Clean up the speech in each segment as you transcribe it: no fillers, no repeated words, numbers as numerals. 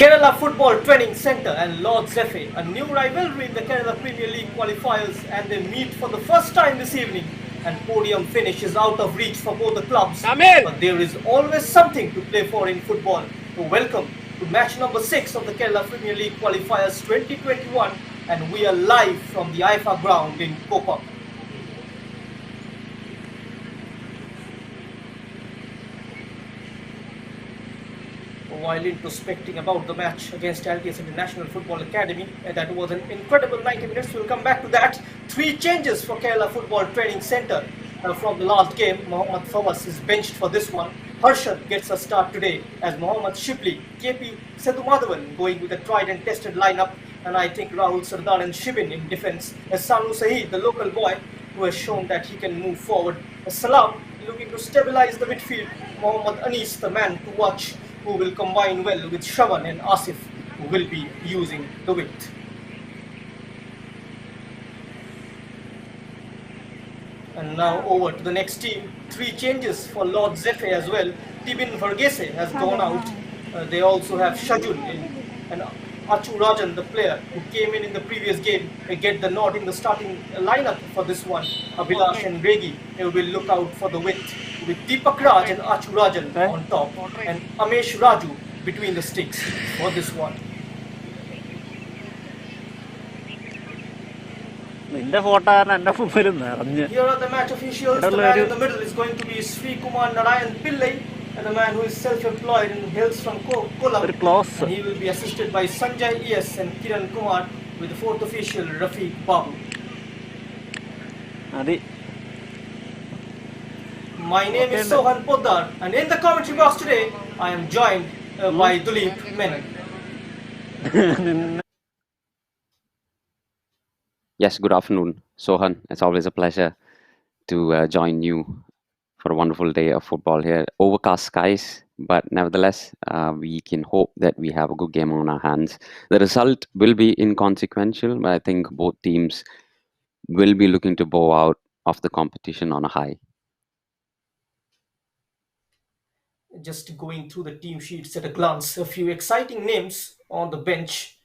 Kerala Football Training Centre and Lord's FA, a new rivalry in the Kerala Premier League qualifiers, and they meet for the first time this evening. And podium finish is out of reach for both the clubs. But there is always something to play for in football. So welcome to match number 6 of the Kerala Premier League qualifiers 2021, and we are live from the IFA ground in Koppam. While introspecting about the match against LTS International Football Academy, that was an incredible 90 minutes. We'll come back to that. 3 changes for Kerala Football Training Centre from the last game. Mohammad Fawaz is benched for this one. Harshad gets a start today as Mohammad Shibli, KP Sethumadhavan going with a tried and tested lineup, and I think Rahul Sardar and Shibin in defence, as Sanu Saeed, the local boy, who has shown that he can move forward. As Salam looking to stabilise the midfield. Mohammad Anis, the man to watch, who will combine well with Shravan and Asif, who will be using the width. And now over to the next team. 3 changes for Lord Zefe as well. Tibin Varghese has gone out. They also have Shajun in, and Achu Rajan, the player who came in the previous game, get the nod in the starting lineup for this one. Abhilash and Regi will look out for the width, with Deepak Raj and Achu Rajan on top, and Amesh Raju between the sticks for this one. Here are the match officials. The man in the middle is going to be Sri Kumar Narayan Pillai, and the man who is self-employed and hails from Kollam. And he will be assisted by Sanjay E.S. and Kiran Kumar, with the 4th official Rafiq Babu. My name is Sohan Poddar, and in the commentary box today, I am joined by Duleep Menon. Yes, good afternoon, Sohan. It's always a pleasure to join you for a wonderful day of football here. Overcast skies, but nevertheless, we can hope that we have a good game on our hands. The result will be inconsequential, but I think both teams will be looking to bow out of the competition on a high. Just going through the team sheets at a glance, a few exciting names on the bench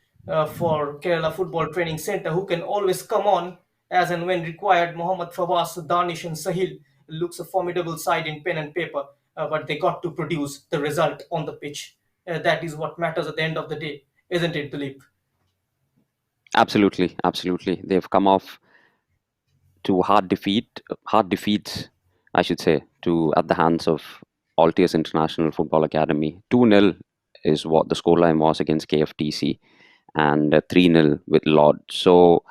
for Kerala Football Training Centre who can always come on as and when required. Mohammad Fawaz, Danish and Sahil looks a formidable side in pen and paper, but they got to produce the result on the pitch. That is what matters at the end of the day, isn't it, Dilip? Absolutely, absolutely. They've come off to hard defeats, I should say, at the hands of Altius International Football Academy. 2-0 is what the scoreline was against KFTC, and 3-0 with Lord. So,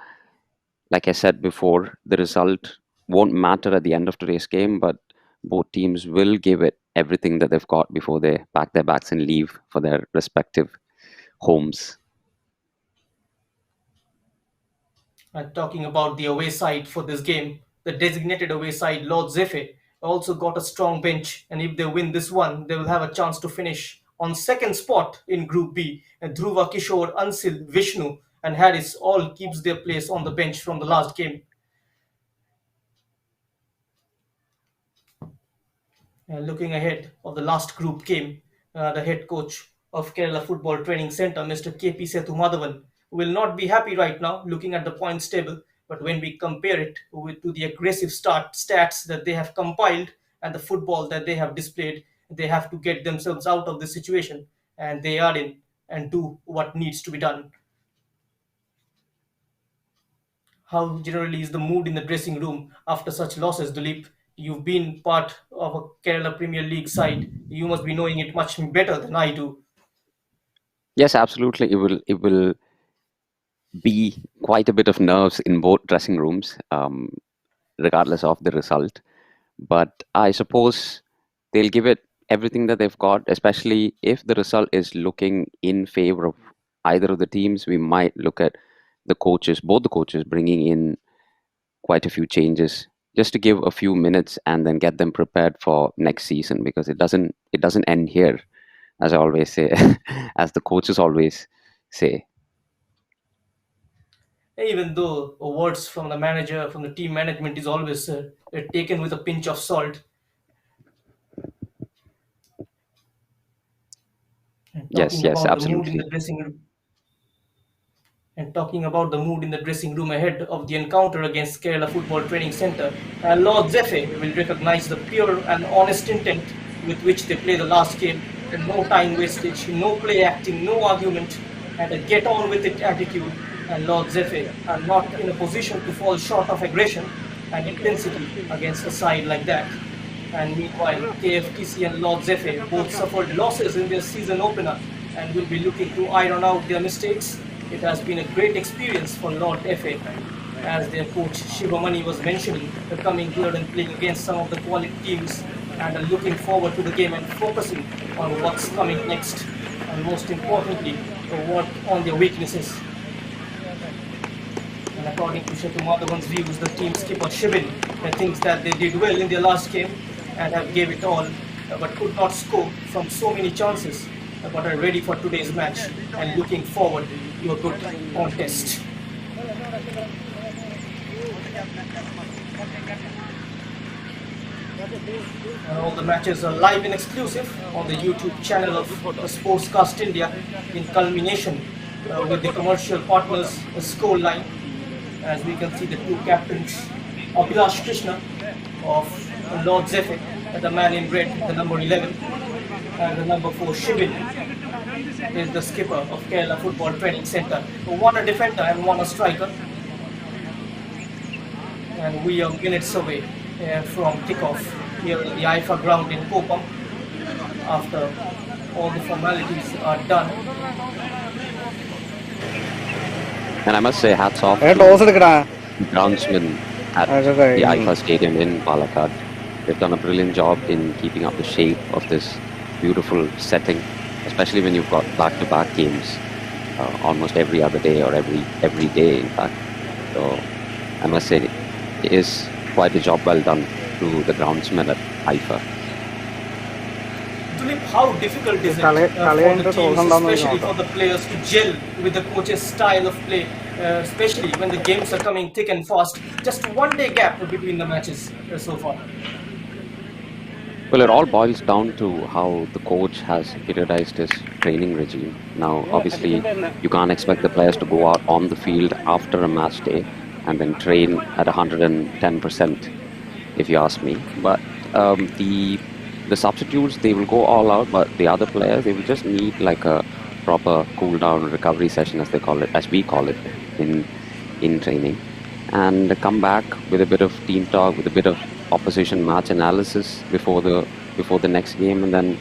like I said before, the result won't matter at the end of today's game, but both teams will give it everything that they've got before they pack their bags and leave for their respective homes. And talking about the away side for this game, the designated away side, Lord Zefe, also got a strong bench. And if they win this one, they will have a chance to finish on second spot in Group B. And Dhruva, Kishore, Ansil, Vishnu, and Harris all keeps their place on the bench from the last game. And looking ahead of the last group game, the head coach of Kerala Football Training Centre, Mr. KP Sethumadhavan, will not be happy right now looking at the points table. But when we compare it to the aggressive stats that they have compiled and the football that they have displayed, they have to get themselves out of this situation, and they are in and do what needs to be done. How generally is the mood in the dressing room after such losses, Dilip? You've been part of a Kerala Premier League side. You must be knowing it much better than I do. Yes, absolutely. It will be quite a bit of nerves in both dressing rooms, regardless of the result. But I suppose they'll give it everything that they've got, especially if the result is looking in favor of either of the teams. We might look at both the coaches, bringing in quite a few changes just to give a few minutes and then get them prepared for next season, because it doesn't end here, as I always say, as the coaches always say. Even though words from the manager, from the team management, is always taken with a pinch of salt. And Yes, talking yes, about the mood in absolutely. the dressing room, and talking about the mood in the dressing room ahead of the encounter against Kerala Football Training Centre, Lord Zefe will recognize the pure and honest intent with which they play the last game. No time wastage, no play acting, no argument, and a get on with it attitude. And Lord Zefe are not in a position to fall short of aggression and intensity against a side like that. And meanwhile, KFTC and Lord Zefe both suffered losses in their season opener and will be looking to iron out their mistakes. It has been a great experience for Lord FA. As their coach Shivamani was mentioning, coming here and playing against some of the quality teams and are looking forward to the game and focusing on what's coming next. And most importantly, work on their weaknesses. And according to Shetu Madhavan's views, the team skipper Shivin thinks that they did well in their last game and have gave it all, but could not score from so many chances, but are ready for today's match and looking forward to a good contest. And all the matches are live and exclusive on the YouTube channel of Sportscast India in culmination with the commercial partners scoreline. As we can see the two captains, Abhilash Krishna of Lord Zefe, the man in red, the number 11, and the number 4 Shivin is the skipper of Kerala Football Training Centre. One a defender and one a striker. And we are minutes away from kickoff here in the IFA ground in Kopam after all the formalities are done. And I must say, hats off to toss എടുക്കടാ groundsmen at the IFA Stadium in Palakkad. They've done a brilliant job in keeping up the shape of this beautiful setting, especially when you've got back-to-back games almost every other day or every day, in fact. So I must say, it is quite a job well done to the groundsmen at IFA. Tulip, how difficult is it for the teams, especially for the players, to gel with the coach's style of play, especially when the games are coming thick and fast? Just one day gap between the matches so far. Well, it all boils down to how the coach has periodized his training regime. Now, obviously, you can't expect the players to go out on the field after a match day and then train at 110%, if you ask me. But the substitutes, they will go all out, but the other players, they will just need like a proper cool down recovery session, as they call it, as we call it in training, and come back with a bit of team talk, with a bit of opposition match analysis before the next game, and then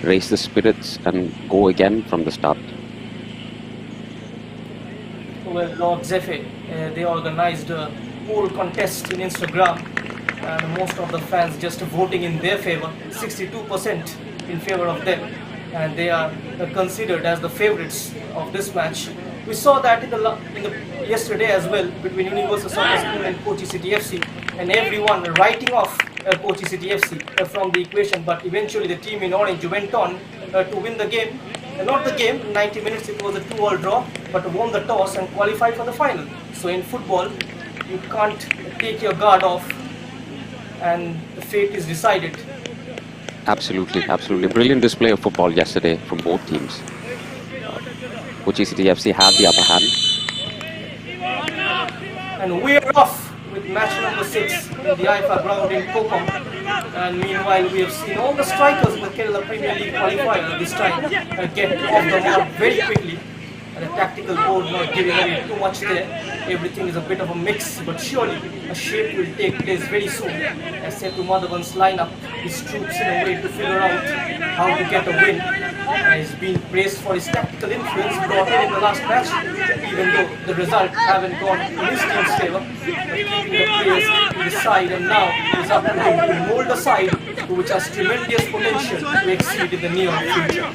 raise the spirits and go again from the start. Well, Lord Zefe, they organized a poll contest in Instagram, and most of the fans just voting in their favor, 62% in favor of them, and they are considered as the favorites of this match. We saw that in the yesterday as well between Universal Soccer School and Kochi City FC, and everyone writing off Kochi City FC from the equation, but eventually the team in orange went on to win the game. Not the game, 90 minutes it was a 2-all draw, but won the toss and qualified for the final. So in football, you can't take your guard off and the fate is decided. Absolutely, absolutely. Brilliant display of football yesterday from both teams. Kochi City FC had the upper hand. And we're off with match number 6 in the IFA ground in Kopam. And meanwhile, we have seen all the strikers in the Kerala Premier League qualifier this time get off the mark very quickly. And the tactical board not giving away too much there. Everything is a bit of a mix, but surely a shape will take place very soon. As Setu Madhavan's lineup his troops in a way to figure out how to get a win. He's been praised for his tactical influence brought in the last match, even though the result haven't gone in his team's favour. But keeping the players to the side, and now it's up to him to mould a side which has tremendous potential to exceed in the near future.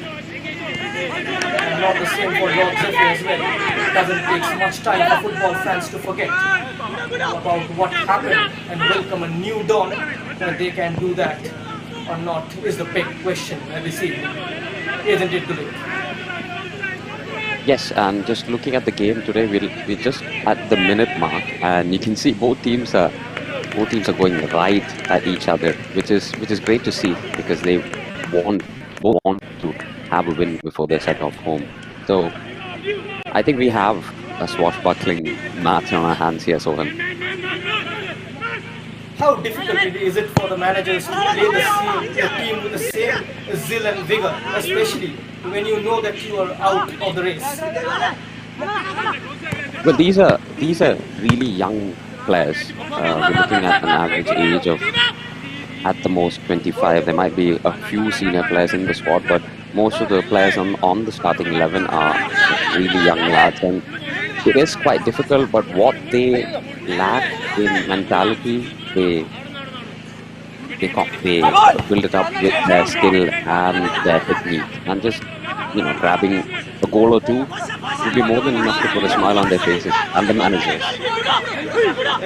And not the same for Lord Zefe as well. It doesn't take much time for football fans to forget about what happened and welcome a new dawn. Whether they can do that or not is the big question this evening. Isn't it, Dilip? Yes, and just looking at the game today, we're just at the minute mark, and you can see both teams are going right at each other, which is great to see, because they both want to have a win before they set off home. So I think we have a swashbuckling match on our hands here, Sohan. How difficult is it for the managers to play the team with the same zeal and vigor, especially when you know that you are out of the race? Well, these are really young players. We're looking at an average age of at the most 25. There might be a few senior players in the squad, but most of the players on the starting 11 are really young lads, and it is quite difficult. But what they lack in mentality, they build it up with their skill and their technique, and just grabbing a goal or two would be more than enough to put a smile on their faces and the managers.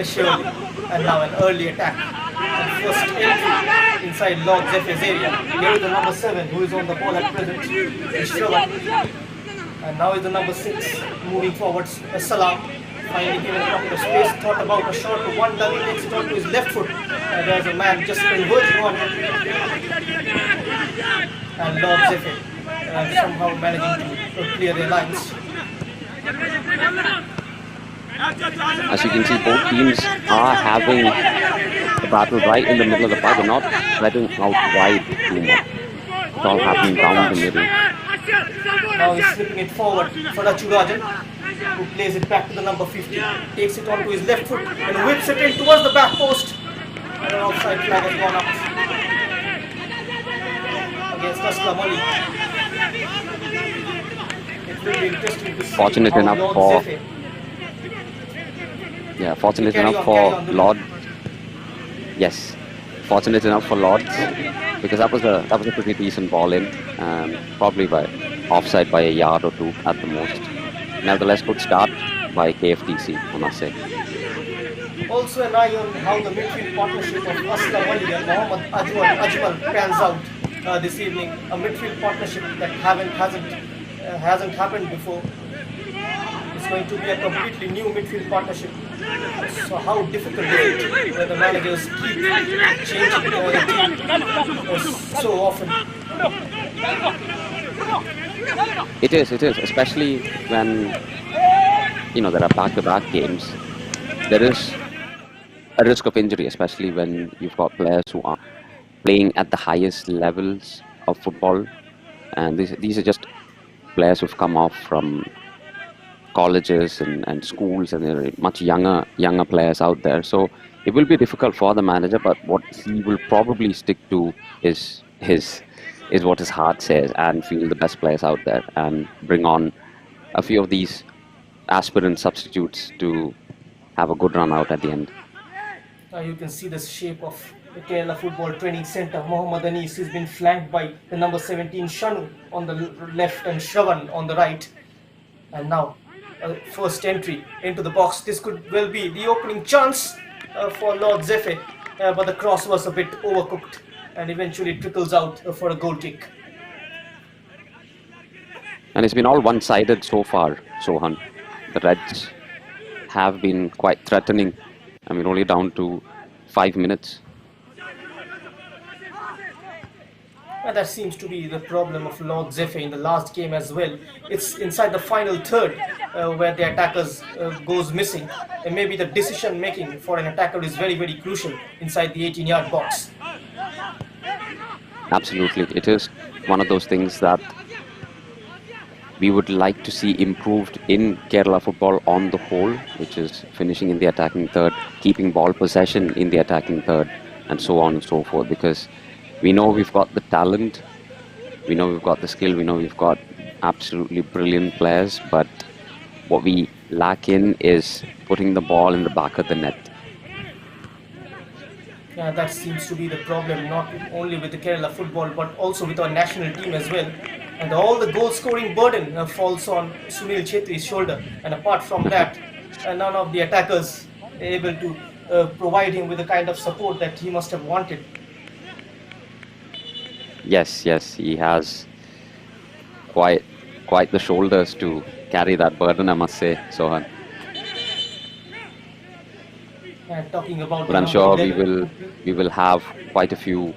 Surely. And now an early attack. And first entry inside Lord Zephy's area. Here is the number 7 who is on the ball at present. Shravan. And now is the number 6 moving forwards. Salam. Finding him in a pocket of space. Thought about a shot to one dummy. Takes it on to his left foot. And there's a man just converging on him. And Lord Zephy somehow managing to clear their lines. As you can see, both teams are having the battle right in the middle of the park. They're not spreading out wide too much. It's all happening down the middle. Now he's slipping it forward for Rachurajan, who plays it back to the number 50. Takes it onto his left foot and whips it in towards the back post. And an offside flag has gone up against Aslam Ali. It will be interesting to see Fortunate how enough Lord for Zephy. Yeah, fortunate enough for Lord. Yes, fortunate enough for Lords, because that was a pretty decent ball in, probably by offside by a yard or two at the most. Nevertheless, good start by KFTC, I must say. Also an eye on how the midfield partnership of Aslam Ali and Mohammad Ajmal pans out this evening. A midfield partnership that hasn't happened before. It's going to be a completely new midfield partnership. So how difficult is it when the managers keep changing the team so often? It is, especially when there are back-to-back games. There is a risk of injury, especially when you've got players who are playing at the highest levels of football, and these are just players who've come off from colleges and schools, and there are much younger players out there. So it will be difficult for the manager, but what he will probably stick to is what his heart says, and field the best players out there and bring on a few of these aspirant substitutes to have a good run out at the end. You can see the shape of the Kerala Football Training Centre. Mohammad Anis has been flanked by the number 17 Shanu on the left and Shravan on the right. And now first entry into the box. This could well be the opening chance for Lord Zephy, but the cross was a bit overcooked and eventually trickles out for a goal kick. And it's been all one-sided so far, Sohan. The Reds have been quite threatening. I mean, only down to 5 minutes. And that seems to be the problem of Lord Zephy in the last game as well. It's inside the final third where the attackers goes missing. And maybe the decision making for an attacker is very, very crucial inside the 18-yard box. Absolutely. It is one of those things that we would like to see improved in Kerala football on the whole, which is finishing in the attacking third, keeping ball possession in the attacking third, and so on and so forth, because we know we've got the talent, we know we've got the skill, we know we've got absolutely brilliant players, but what we lack in is putting the ball in the back of the net. Yeah, that seems to be the problem, not only with the Kerala football, but also with our national team as well. And all the goal-scoring burden falls on Sunil Chetri's shoulder. And apart from that, none of the attackers are able to provide him with the kind of support that he must have wanted. Yes, he has quite the shoulders to carry that burden, I must say, Sohan. And talking about, but I'm sure we will have quite a few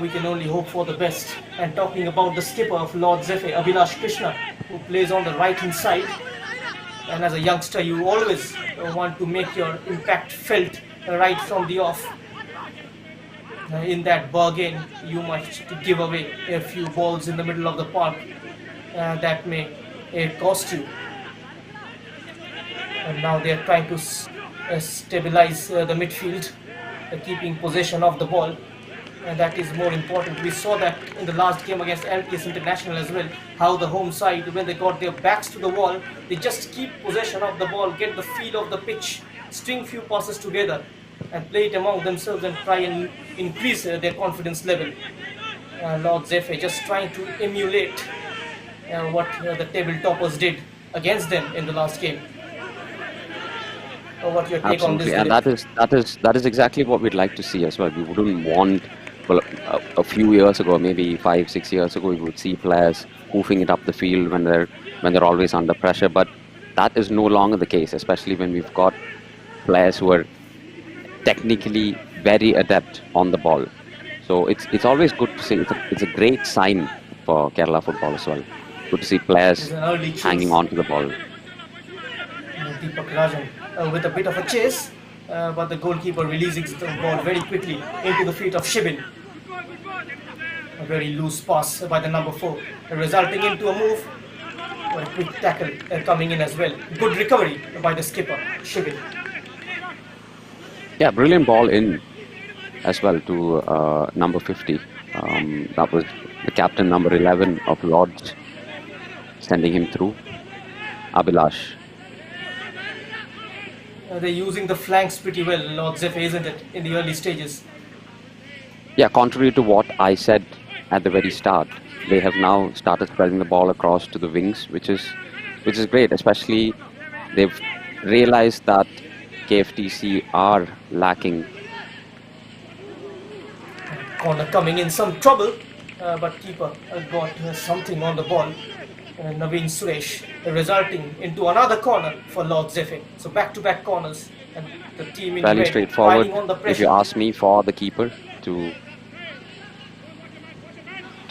we can only hope for the best. And talking about the skipper of Lord's FA, Abhilash Krishna, who plays on the right hand side. And as a youngster, you always want to make your impact felt right from the off. In that bargain, you must give away a few balls in the middle of the park that may cost you. And now they are trying to stabilize the midfield, keeping possession of the ball. And that is more important. We saw that in the last game against LTS International as well, how the home side, when they got their backs to the wall, they just keep possession of the ball, get the feel of the pitch, string few passes together and play it among themselves and try and increase their confidence level. Lord's FA just trying to emulate what the table toppers did against them in the last game. What your take on this? Absolutely, and that is exactly what we'd like to see as well. We wouldn't want, well, a few years ago, maybe 5-6 years ago, we would see players hoofing it up the field when they're always under pressure. But that is no longer the case, especially when we've got players who are technically very adept on the ball. So it's always good to see. It's a great sign for Kerala football as well. Good to see players hanging on to the ball. Deepak Rajan with a bit of a chase, but the goalkeeper releasing the ball very quickly into the feet of Shibin. A very loose pass by the number 4, resulting into a move. A quick tackle coming in as well. Good recovery by the skipper, Shibin. Yeah, brilliant ball in as well to number 50. That was the captain, number 11 of Lords, sending him through. Abhilash. They're using the flanks pretty well, Lord's FA, isn't it, in the early stages? Yeah, contrary to what I said at the very start, they have now started spreading the ball across to the wings, which is great. Especially, they've realized that KFTC are lacking. Corner coming in some trouble, but keeper got something on the ball. Naveen Suresh, resulting into another corner for Lord's FA. So back-to-back corners, and the team in Fairly red straightforward, piling on the pressure. if you ask me, for the keeper to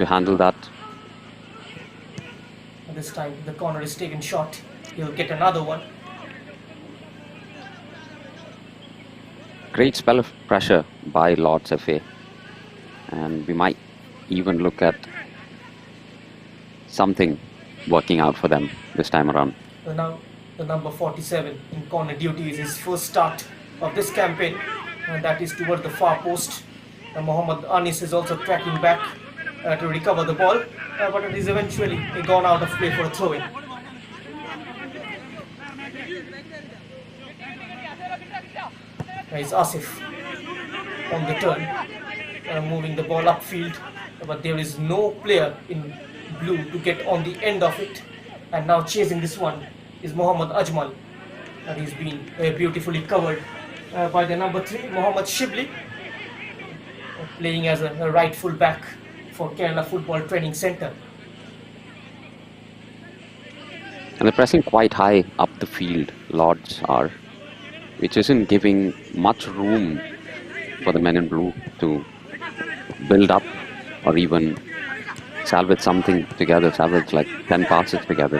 handle that. And this time the corner is taken short. He'll get another one. Great spell of pressure by Lord's FA, and we might even look at something working out for them this time around. Now the number 47 in corner duty is his first start of this campaign, and that is towards the far post. Mohammad Anis is also tracking back to recover the ball, but it is eventually gone out of play for a throw-in. It's Asif on the turn, moving the ball upfield, but there is no player in blue to get on the end of it. And now chasing this one is Mohammad Ajmal, and he's been beautifully covered by the number 3, Mohammad Shibli, playing as a right full back for Kerala Football Training Centre. And they're pressing quite high up the field, Lords are, which isn't giving much room for the men in blue to build up or even salvage something together, salvage like 10 passes together.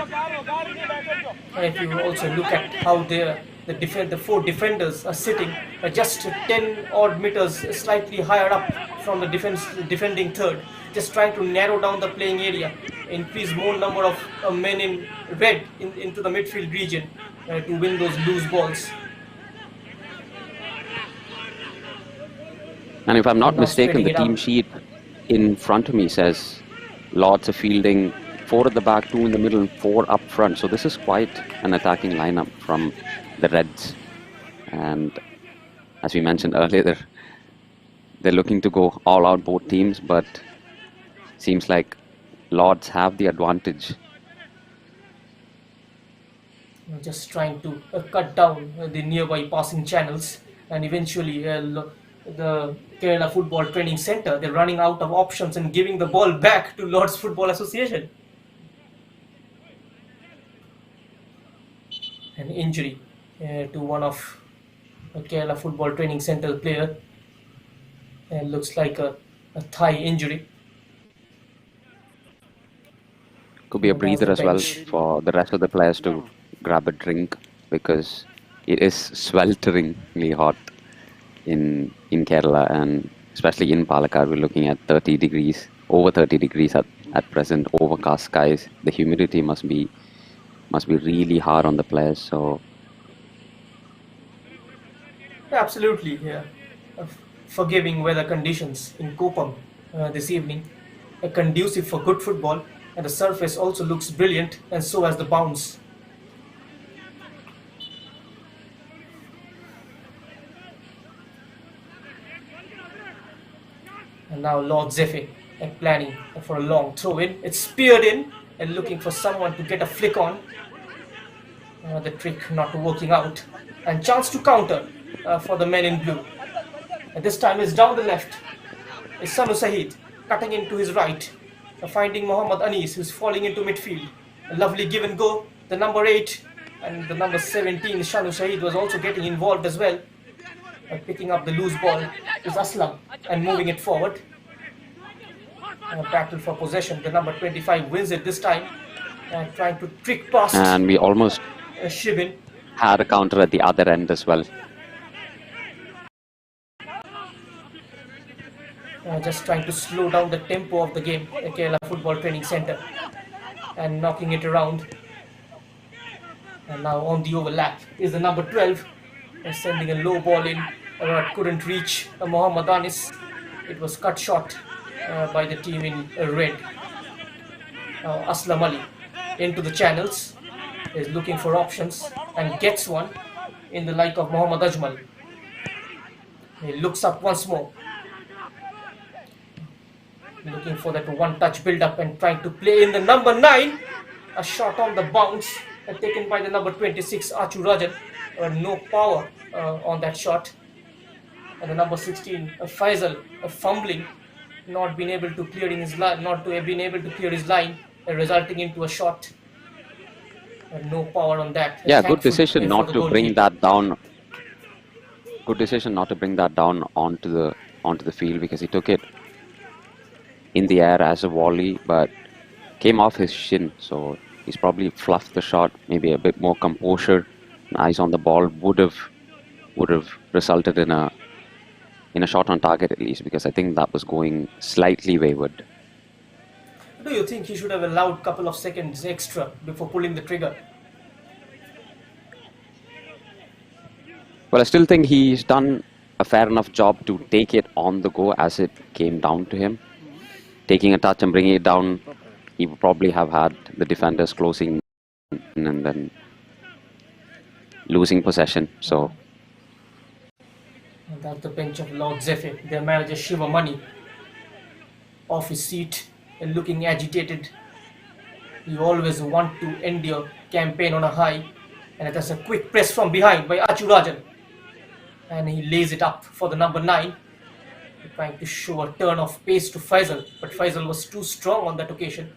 And if you also look at how the 4 defenders are sitting just 10 odd meters slightly higher up from the defending third, just trying to narrow down the playing area, increase more number of men in red into the midfield region to win those loose balls. And if I'm not mistaken, the team sheet in front of me says Lords are fielding 4 at the back, 2 in the middle, and 4 up front. So this is quite an attacking lineup from the Reds. And as we mentioned earlier, they're looking to go all out, both teams, but seems like Lords have the advantage. Just trying to cut down the nearby passing channels, and eventually the Kerala Football Training Centre, they're running out of options and giving the ball back to Lords Football Association. An injury to one of Kerala Football Training Centre player. Looks like a a thigh injury. Could be a Now's breather the as well bench. for the rest of the players to grab a drink because it is swelteringly hot in Kerala, and especially in Palakkad, we're looking at 30 degrees, over 30 degrees at present, overcast skies. The humidity must be really hard on the players. So Absolutely, yeah. Forgiving weather conditions in Kopam this evening, conducive for good football, and the surface also looks brilliant, and so has the bounce. And now Lord Zephyr planning for a long throw in. It's speared in and looking for someone to get a flick on. The trick not working out. And chance to counter for the men in blue. And this time is down the left. Is Sanu Sahid cutting into his right. Finding Mohammad Anis who's falling into midfield. A lovely give and go. The number 8 and the number 17 Shanu Sahid was also getting involved as well. Picking up the loose ball is Aslam and moving it forward. Battle for possession. The number 25 wins it this time. Trying to trick past and we almost Shibin. had a counter at the other end as well. Just trying to slow down the tempo of the game at Kerala Football Training Center and knocking it around. And now on the overlap is the number 12 sending a low ball in, but couldn't reach Mohammad Anis. It was cut short by the team in red. Aslam Ali into the channels, is looking for options and gets one in the like of Mohammad Ajmal. He looks up once more, looking for that one-touch build-up and trying to play in the number 9. A shot on the bounce taken by the number 26 Achu Rajan. No power on that shot. And the number 16 Faisal fumbling, not being able to clear his line, not to have been able to clear his line, resulting into a shot. No power on that. Yeah, good decision not to bring that down. Good decision not to bring that down onto the field, because he took it in the air as a volley, but came off his shin. So he's probably fluffed the shot. Maybe a bit more composure, eyes on the ball would have resulted in a shot on target at least, because I think that was going slightly wayward. Do you think he should have allowed a couple of seconds extra before pulling the trigger? Well, I still think he's done a fair enough job to take it on the go as it came down to him. Taking a touch and bringing it down, he would probably have had the defenders closing and then losing possession. So And that's the bench of Lord Zephyr. Their manager Shiva Mani off his seat and looking agitated. You always want to end your campaign on a high, and that's a quick press from behind by Achu Rajan. And he lays it up for the number 9, trying to show a turn of pace to Faisal, but Faisal was too strong on that occasion.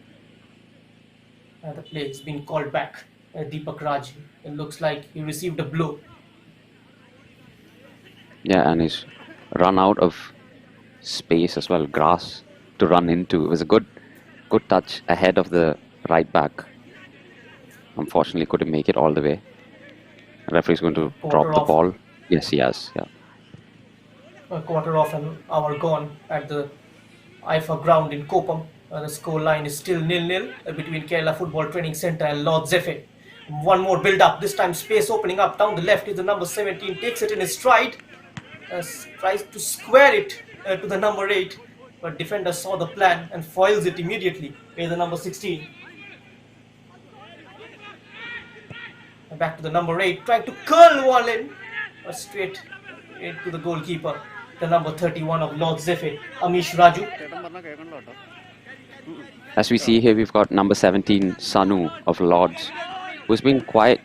The play has been called back. Deepak Raj, it looks like he received a blow. yeah, and he's run out of space as well, grass to run into. It was a good touch ahead of the right back. Unfortunately, couldn't make it all the way. The referee's going to drop the ball. Yes, he has. Yeah. A quarter of an hour gone at the IFA ground in Kopam. The score line is still 0-0 between Kerala Football Training Centre and Lord Zephyr. One more build-up. This time space opening up down the left is the number 17. Takes it in his stride. Tries to square it to the number 8. But defender saw the plan and foils it immediately with the number 16. Back to the number 8. Trying to curl one in. Straight into the goalkeeper. The number 31 of Lord Zephyr, Amish Raju. As we see here, we've got number 17, Sanu of Lords, who's been quite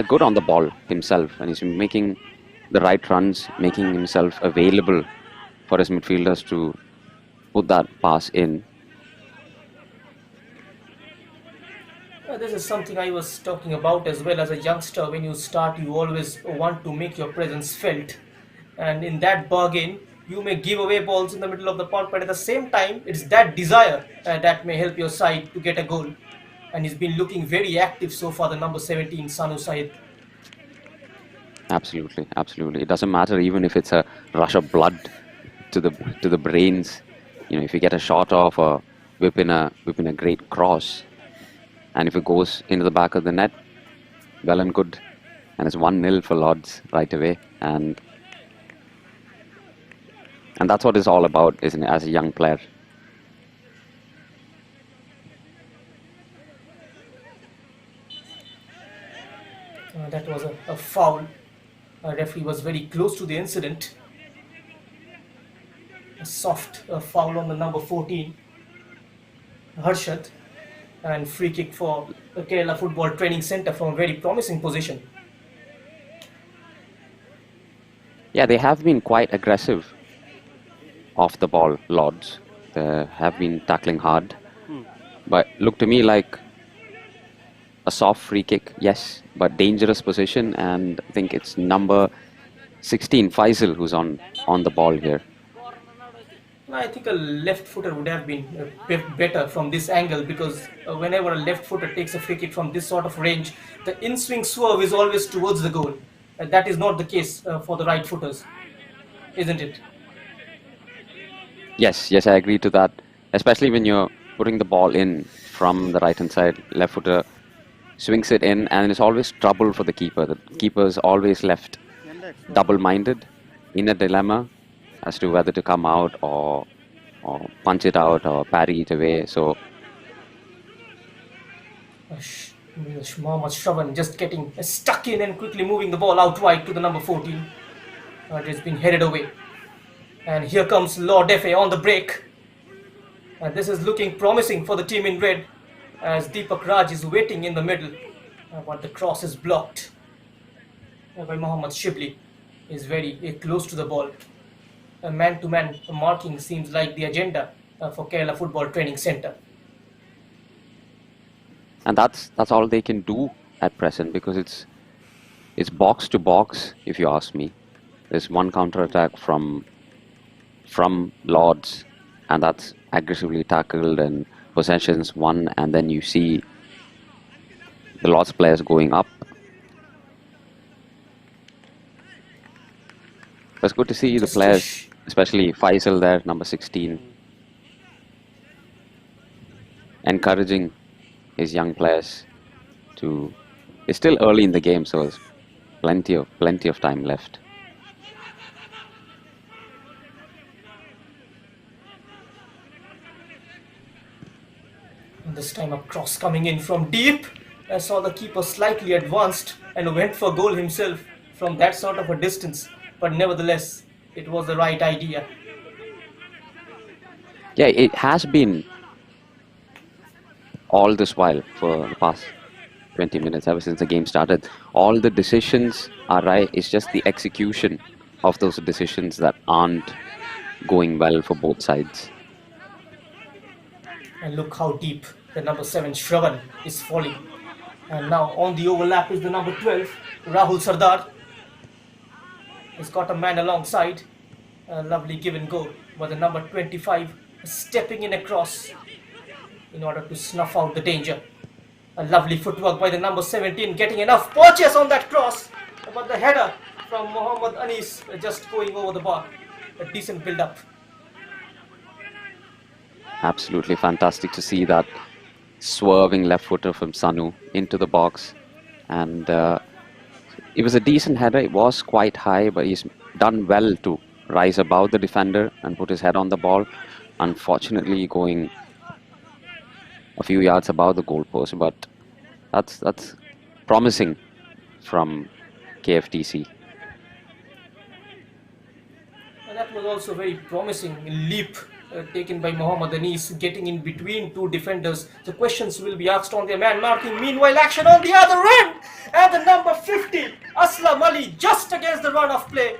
good on the ball himself, and he's been making the right runs, making himself available for his midfielders to put that pass in. This is something I was talking about as well. As a youngster, when you start, you always want to make your presence felt. And in that bargain, You may give away balls in the middle of the park, but at the same time, it's that desire that may help your side to get a goal. And he's been looking very active so far, the number 17, Sanu Said. Absolutely, absolutely. It doesn't matter even if it's a rush of blood to the brains. You know, if you get a shot off or whip in a great cross, and if it goes into the back of the net, well and good. And it's 1-0 for Lords right away. And that's what it's all about, isn't it, as a young player? That was a foul. Referee was very close to the incident. A soft foul on the number 14, Harshad, and free kick for the Kerala Football Training Centre from a very promising position. Yeah, they have been quite aggressive off the ball, Lords. They have been tackling hard. But look to me like a soft free kick, yes, but dangerous position. And I think it's number 16, Faisal, who's on the ball here. I think a left footer would have been better from this angle, because whenever a left footer takes a free kick from this sort of range, the in-swing swerve is always towards the goal. That is not the case for the right footers, isn't it? Yes, I agree to that. Especially when you're putting the ball in from the right-hand side, left footer swings it in, and it's always trouble for the keeper. The keeper's always left double-minded, in a dilemma as to whether to come out or punch it out or parry it away. So Mohammad Shravan just getting stuck in and quickly moving the ball out wide to the number 14. It has been headed away. And here comes Lord F.A. on the break. This is looking promising for the team in red, as Deepak Raj is waiting in the middle. But the cross is blocked by Mohammad Shibli. Is very close to the ball. A man-to-man marking seems like the agenda for Kerala Football Training Centre. And that's all they can do at present, because it's box to box, if you ask me. There's one counter-attack from Lords, and that's aggressively tackled and possessions won, and then you see the Lords players going up. It's good to see the players, especially Faisal there, number 16, encouraging his young players to. It's still early in the game, so there's plenty of time left. And this time a cross coming in from deep. I saw the keeper slightly advanced and went for goal himself from that sort of a distance. But nevertheless, it was the right idea. Yeah, it has been all this while for the past 20 minutes, ever since the game started. All the decisions are right. It's just the execution of those decisions that aren't going well for both sides. And look how deep the number 7 Shravan is falling. And now on the overlap is the number 12, Rahul Sardar. He's got a man alongside. A lovely give and go. But the number 25 is stepping in across in order to snuff out the danger. A lovely footwork by the number 17, getting enough purchase on that cross. But the header from Mohammad Anis just going over the bar. A decent build-up. Absolutely fantastic to see that swerving left footer from Sanu into the box. And it was a decent header. It was quite high, but he's done well to rise above the defender and put his head on the ball. Unfortunately, going a few yards above the goalpost, but that's promising from KFTC. And that was also very promising leap taken by Mohammad Anis, getting in between two defenders. The questions will be asked on their man marking. Meanwhile, action on the other end, and the number 50, Aslam Ali, just against the run of play,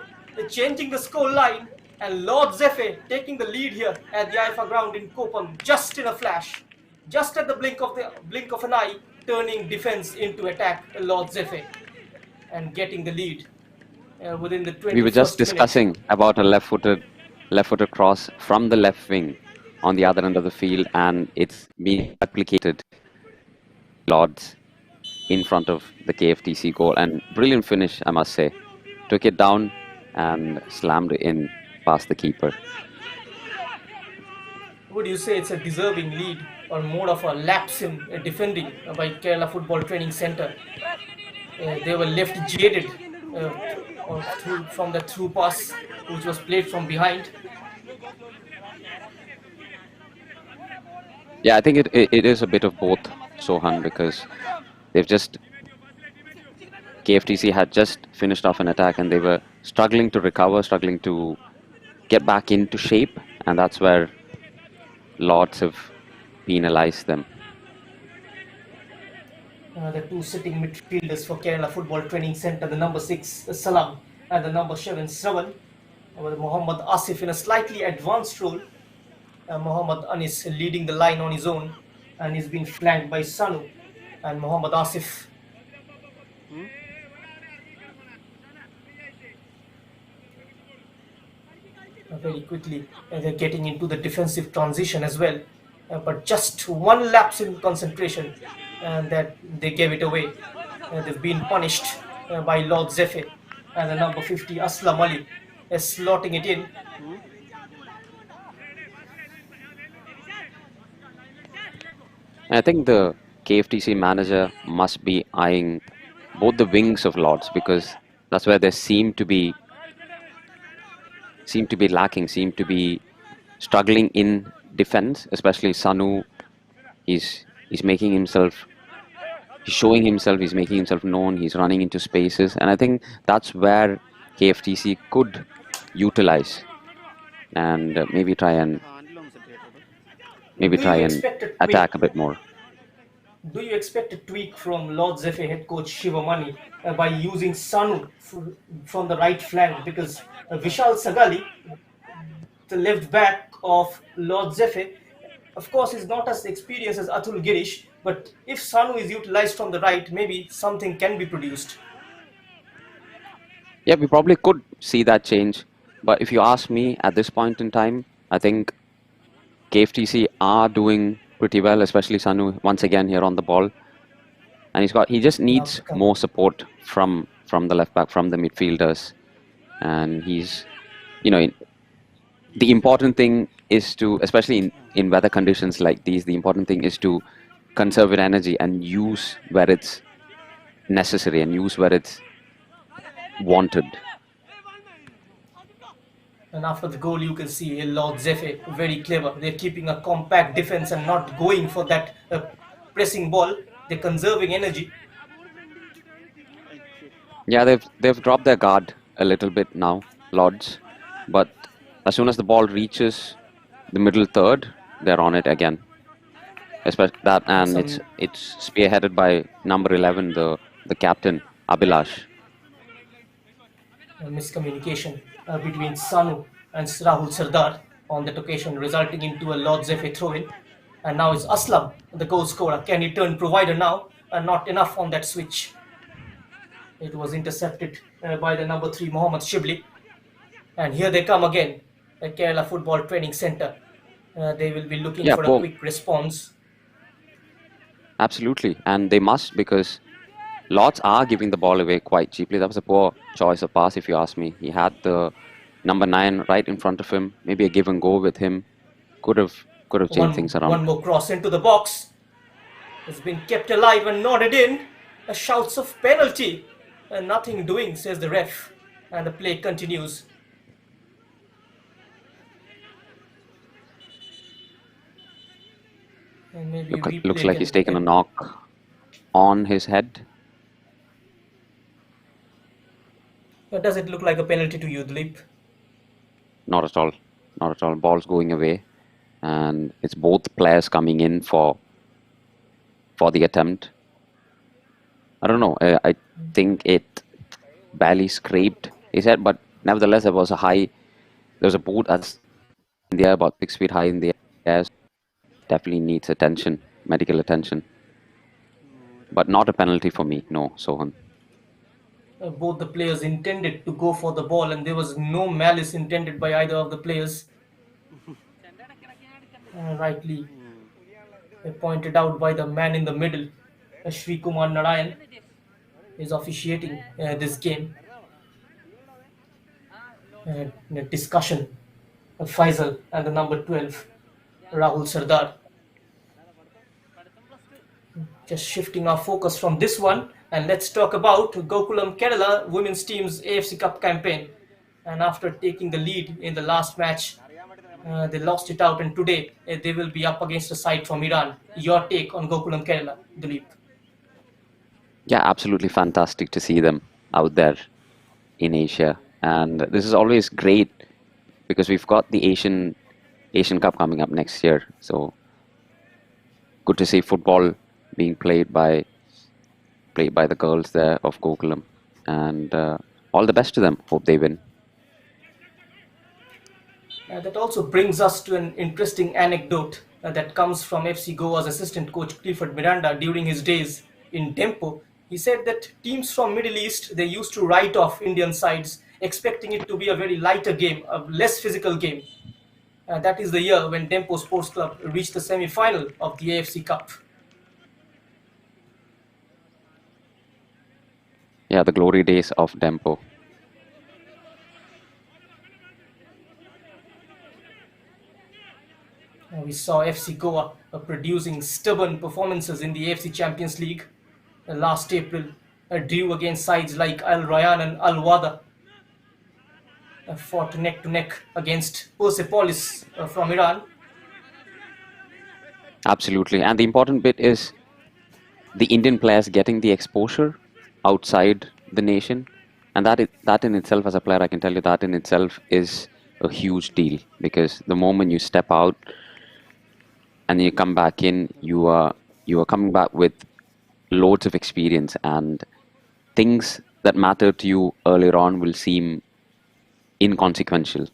changing the score line, and Lord Zefe taking the lead here at the IFA ground in Kopam, just in a flash, just at the blink of an eye, turning defense into attack. Lord Zefe and getting the lead within the 20th We were just discussing about a left-footed left-footed cross from the left wing on the other end of the field, and it's been replicated Lords in front of the KFTC goal. And brilliant finish, I must say. Took it down and slammed it in past the keeper. Would you say it's a deserving lead or more of a lapse in defending by Kerala Football Training Center? They were left jaded from the through pass which was played from behind. Yeah, I think it is a bit of both, Sohan, because they've just KFTC had just finished off an attack and they were struggling to recover, struggling to get back into shape, and that's where Lords have penalized them. The two sitting midfielders for Kerala Football Training Center, the number 6 Salam and the number 7 Sravan, with Mohammad Asif in a slightly advanced role. Mohammad Anis leading the line on his own, and he's been flanked by Sanu and Mohammad Asif. Very quickly, they're getting into the defensive transition as well, but just one lapse in concentration, and that they gave it away. They've been punished by Lord Zefe, and the number 50 Aslam Ali is slotting it in. I think the KFTC manager must be eyeing both the wings of Lords, because that's where they seem to be lacking, seem to be struggling in defense, especially Sanu. He's making himself, he's showing himself, he's making himself known, he's running into spaces, and I think that's where KFTC could utilize and maybe try and attack a bit more. Do you expect a tweak from Lord Zefe head coach Shivamani by using Sanu from the right flank? Because Vishal Sagali, the left back of Lord Zefe, of course, is not as experienced as Atul Girish, but if Sanu is utilized from the right, maybe something can be produced. Yeah, we probably could see that change. But if you ask me at this point in time, I think KFTC are doing pretty well, especially Sanu once again here on the ball. And he just needs more support from the left back, from the midfielders. And he's, the important thing is to, especially in weather conditions like these, the important thing is to conserve energy and use where it's necessary and use where it's wanted. And after the goal, you can see Lord Zefe, very clever. They're keeping a compact defense and not going for that pressing ball. They're conserving energy. Yeah, they've dropped their guard a little bit now, Lords. But as soon as the ball reaches the middle third, they're on it again. Especially that, and it's spearheaded by number 11, the captain, Abhilash. Miscommunication between Sanu and Rahul Sardar on that occasion, resulting into a Lord Zefe throw-in. And now it's Aslam, the goal scorer. Can he turn provider now? And not enough on that switch. It was intercepted by the number 3, Mohammad Shibli. And here they come again, at Kerala Football Training Center. They will be looking for a quick response. Absolutely, and they must, because Lords are giving the ball away quite cheaply. That was a poor choice of pass, if you ask me. He had the number 9 right in front of him. Maybe a give and go with him could have changed things around. One more cross into the box. It's been kept alive and nodded in. Shouts of penalty. Nothing doing, says the ref. And the play continues. Looks like he's taken a knock on his head. Does it look like a penalty to you, Dilip? Not at all. Not at all. Ball's going away. And it's both players coming in for the attempt. I don't know. I think it barely scraped his head, but nevertheless, there was a boot that's in the air, about 6 feet high in the air. So definitely needs attention, medical attention. But not a penalty for me, no, Sohan. Both the players intended to go for the ball, and there was no malice intended by either of the players. Rightly pointed out by the man in the middle, Shri Kumar Narayan, is officiating this game. In a discussion, Faisal and the number 12, Rahul Sardar. Just shifting our focus from this one, and let's talk about Gokulam Kerala women's team's AFC Cup campaign. And after taking the lead in the last match, they lost it out, and today they will be up against a side from Iran. Your take on Gokulam Kerala, Dilip? Yeah, absolutely fantastic to see them out there in Asia. And this is always great because we've got the Asian Cup coming up next year. So good to see football being played by the girls there of Gokulam. And all the best to them. Hope they win. That also brings us to an interesting anecdote that comes from FC Goa's assistant coach Clifford Miranda during his days in Dempo. He said that teams from Middle East, they used to write off Indian sides, expecting it to be a very lighter game, a less physical game. That is the year when Dempo Sports Club reached the semi-final of the AFC Cup. Yeah, the glory days of Dempo. We saw FC Goa producing stubborn performances in the AFC Champions League. Last April, drew against sides like Al Rayyan and Al Wada. Fought neck to neck against Persepolis from Iran. Absolutely. And the important bit is the Indian players getting the exposure outside the nation. And that in itself, as a player, I can tell you that in itself is a huge deal, because the moment you step out and you come back in, you are coming back with loads of experience, and things that matter to you earlier on will seem inconsequential.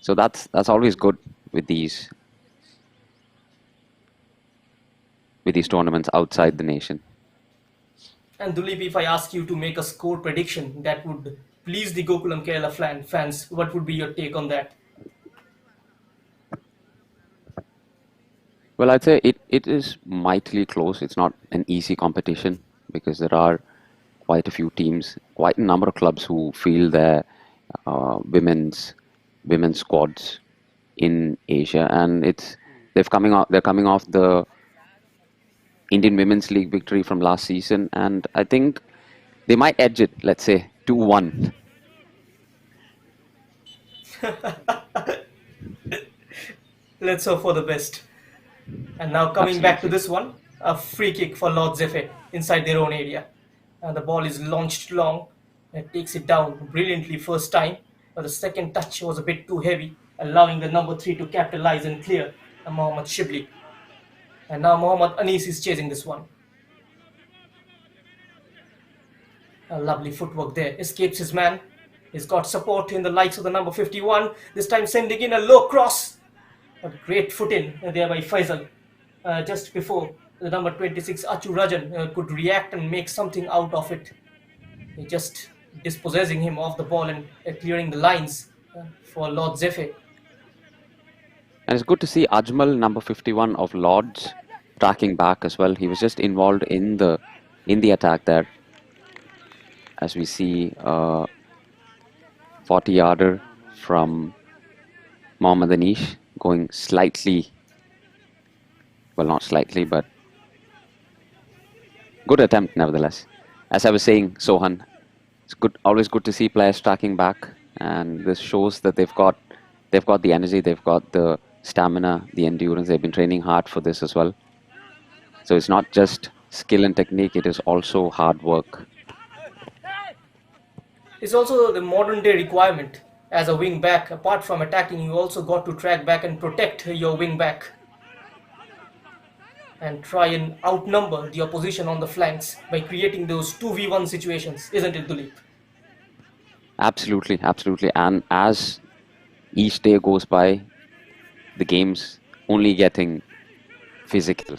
So that's always good with these tournaments outside the nation. And Dulip, if I ask you to make a score prediction that would please the Gokulam Kerala fans, what would be your take on that? Well, I'd say it is mightily close. It's not an easy competition because there are quite a few teams, quite a number of clubs who field their women's squads in Asia, and they're coming off the Indian Women's League victory from last season, and I think they might edge it. Let's say 2-1. Let's hope for the best. And now coming back to this one, a free kick for Lord Zefe inside their own area. The ball is launched long, it takes it down brilliantly first time, but the second touch was a bit too heavy, allowing the number 3 to capitalize and clear, Mohammad Shibli. And now Mohammad Anis is chasing this one. A lovely footwork there, escapes his man. He's got support in the likes of the number 51, this time sending in a low cross. A great foot in there by Faisal. Just before the number 26 Achu Rajan could react and make something out of it. Just dispossessing him of the ball and clearing the lines for Lord Zefe. And it's good to see Ajmal, number 51 of Lords, tracking back as well. He was just involved in the attack there. As we see 40-yarder from Mohammad Anish going slightly, well, not slightly, but good attempt nevertheless. As I was saying, Sohan, it's always good to see players tracking back, and this shows that they've got the energy, they've got the stamina, the endurance. They've been training hard for this as well. So it's not just skill and technique, it is also hard work. It's also the modern day requirement. As a wing back, apart from attacking, you also got to track back and protect your wing back and try and outnumber the opposition on the flanks by creating those 2v1 situations, isn't it, Dulip? Absolutely, absolutely. And as each day goes by, the game's only getting physical,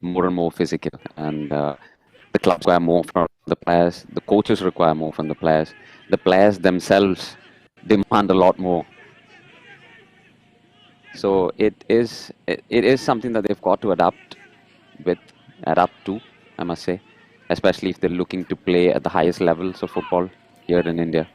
more and more physical. And The clubs require more from the players. The coaches require more from the players. The players themselves demand a lot more. So it is something that they've got to adapt to, I must say, especially if they're looking to play at the highest levels of football here in India.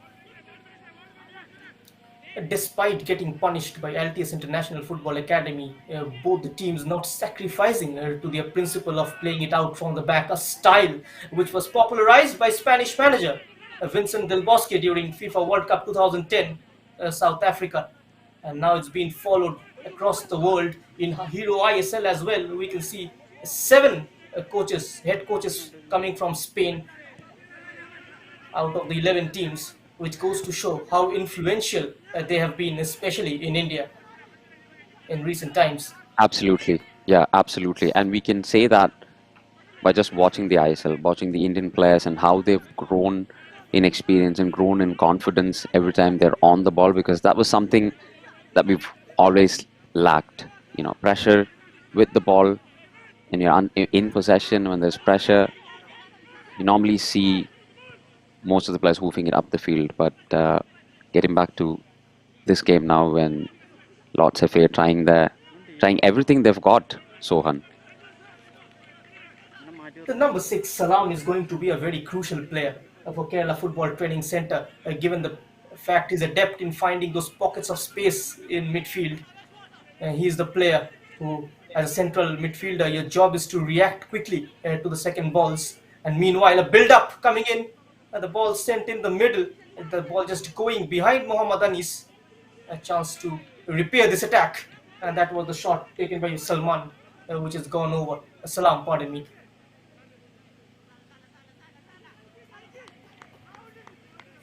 Despite getting punished by LTS International Football Academy, both the teams not sacrificing to their principle of playing it out from the back, a style which was popularized by Spanish manager Vincent Del Bosque during FIFA World Cup 2010, South Africa. And now it's been followed across the world in Hero ISL as well. We can see seven head coaches coming from Spain out of the 11 teams, which goes to show how influential they have been, especially in India in recent times. Absolutely. Yeah, absolutely. And we can say that by just watching the ISL, watching the Indian players and how they've grown in experience and grown in confidence every time they're on the ball, because that was something that we've always lacked. Pressure with the ball, and you're in possession. When there's pressure, you normally see most of the players hoofing it up the field. But getting back to this game now, when Lords FA trying everything they've got, Sohan. The number 6, Salam, is going to be a very crucial player for Kerala Football Training Centre, given the fact he's adept in finding those pockets of space in midfield. He is the player who, as a central midfielder, your job is to react quickly to the second balls. And meanwhile, a build-up coming in, the ball sent in the middle, the ball just going behind Mohammad Anis, a chance to repair this attack. And that was the shot taken by Salman, which has gone over. Salam, pardon me.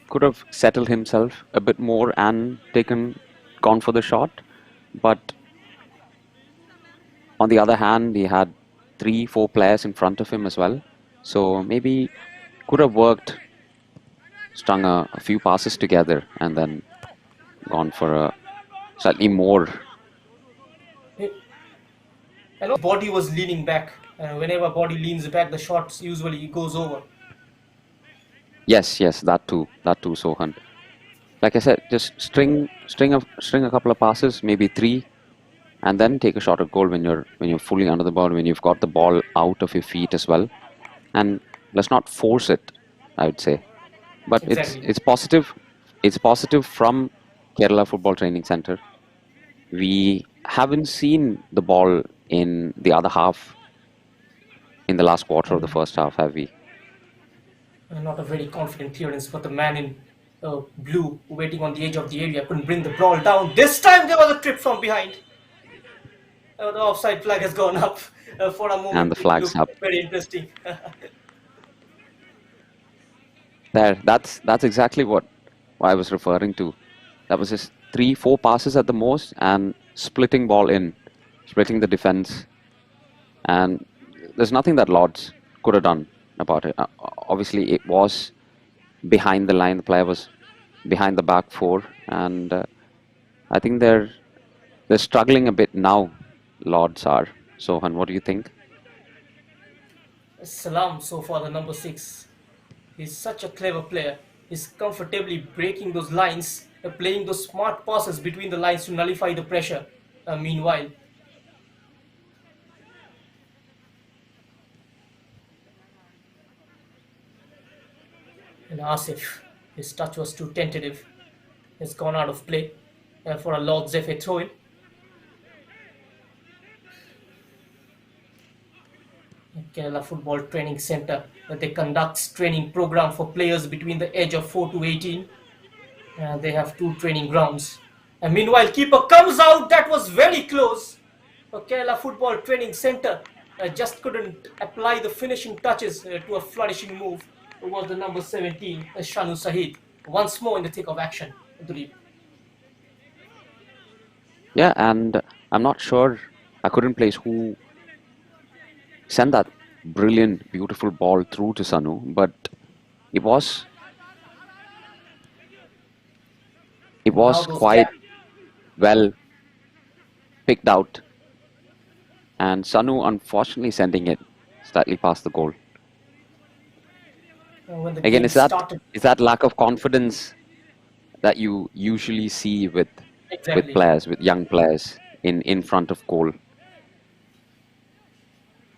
Could have settled himself a bit more and gone for the shot, but on the other hand, he had 3-4 players in front of him as well, so maybe could have strung a few passes together and then gone for a slightly more. And body was leaning back. Whenever body leans back, the shots usually goes over. Yes, that too, Sohan. Like I said, just string a couple of passes, maybe 3, and then take a shot at goal when you're fully under the ball, when you've got the ball out of your feet as well. And let's not force it, I would say. But Exactly. it's positive. It's positive from Kerala Football Training Centre. We haven't seen the ball in the other half in the last quarter of the first half, have we? Not a very confident clearance, but the man in blue waiting on the edge of the area couldn't bring the ball down. This time there was a trip from behind. The offside flag has gone up for a moment. And the flag's It looked up. very interesting. That's exactly what I was referring to. That was just 3-4 passes at the most and splitting the defense. And there's nothing that Lords could have done about it. Obviously, it was behind the line. The player was behind the back four, and I think they're struggling a bit now. Lords are. Sohan, what do you think? Salam, so far the number 6. He's such a clever player. He's comfortably breaking those lines, playing those smart passes between the lines to nullify the pressure. Meanwhile, and Asif, his touch was too tentative. He's gone out of play for a Lord's FA throw-in. Kerala Football Training Centre, they conduct training program for players between the age of 4 to 18. They have 2 training grounds. And meanwhile, keeper comes out. That was very close. Kerala Football Training Centre just couldn't apply the finishing touches to a flourishing move. It was the number 17, Shanu Sahid, once more in the thick of action. Duleep. Yeah, and I'm not sure, I couldn't place who sent that brilliant, beautiful ball through to Sanu, but it was quite well picked out, and Sanu unfortunately sending it slightly past the goal. when the Again, game started. is that lack of confidence that you usually see with Exactly. players, with young players in front of goal.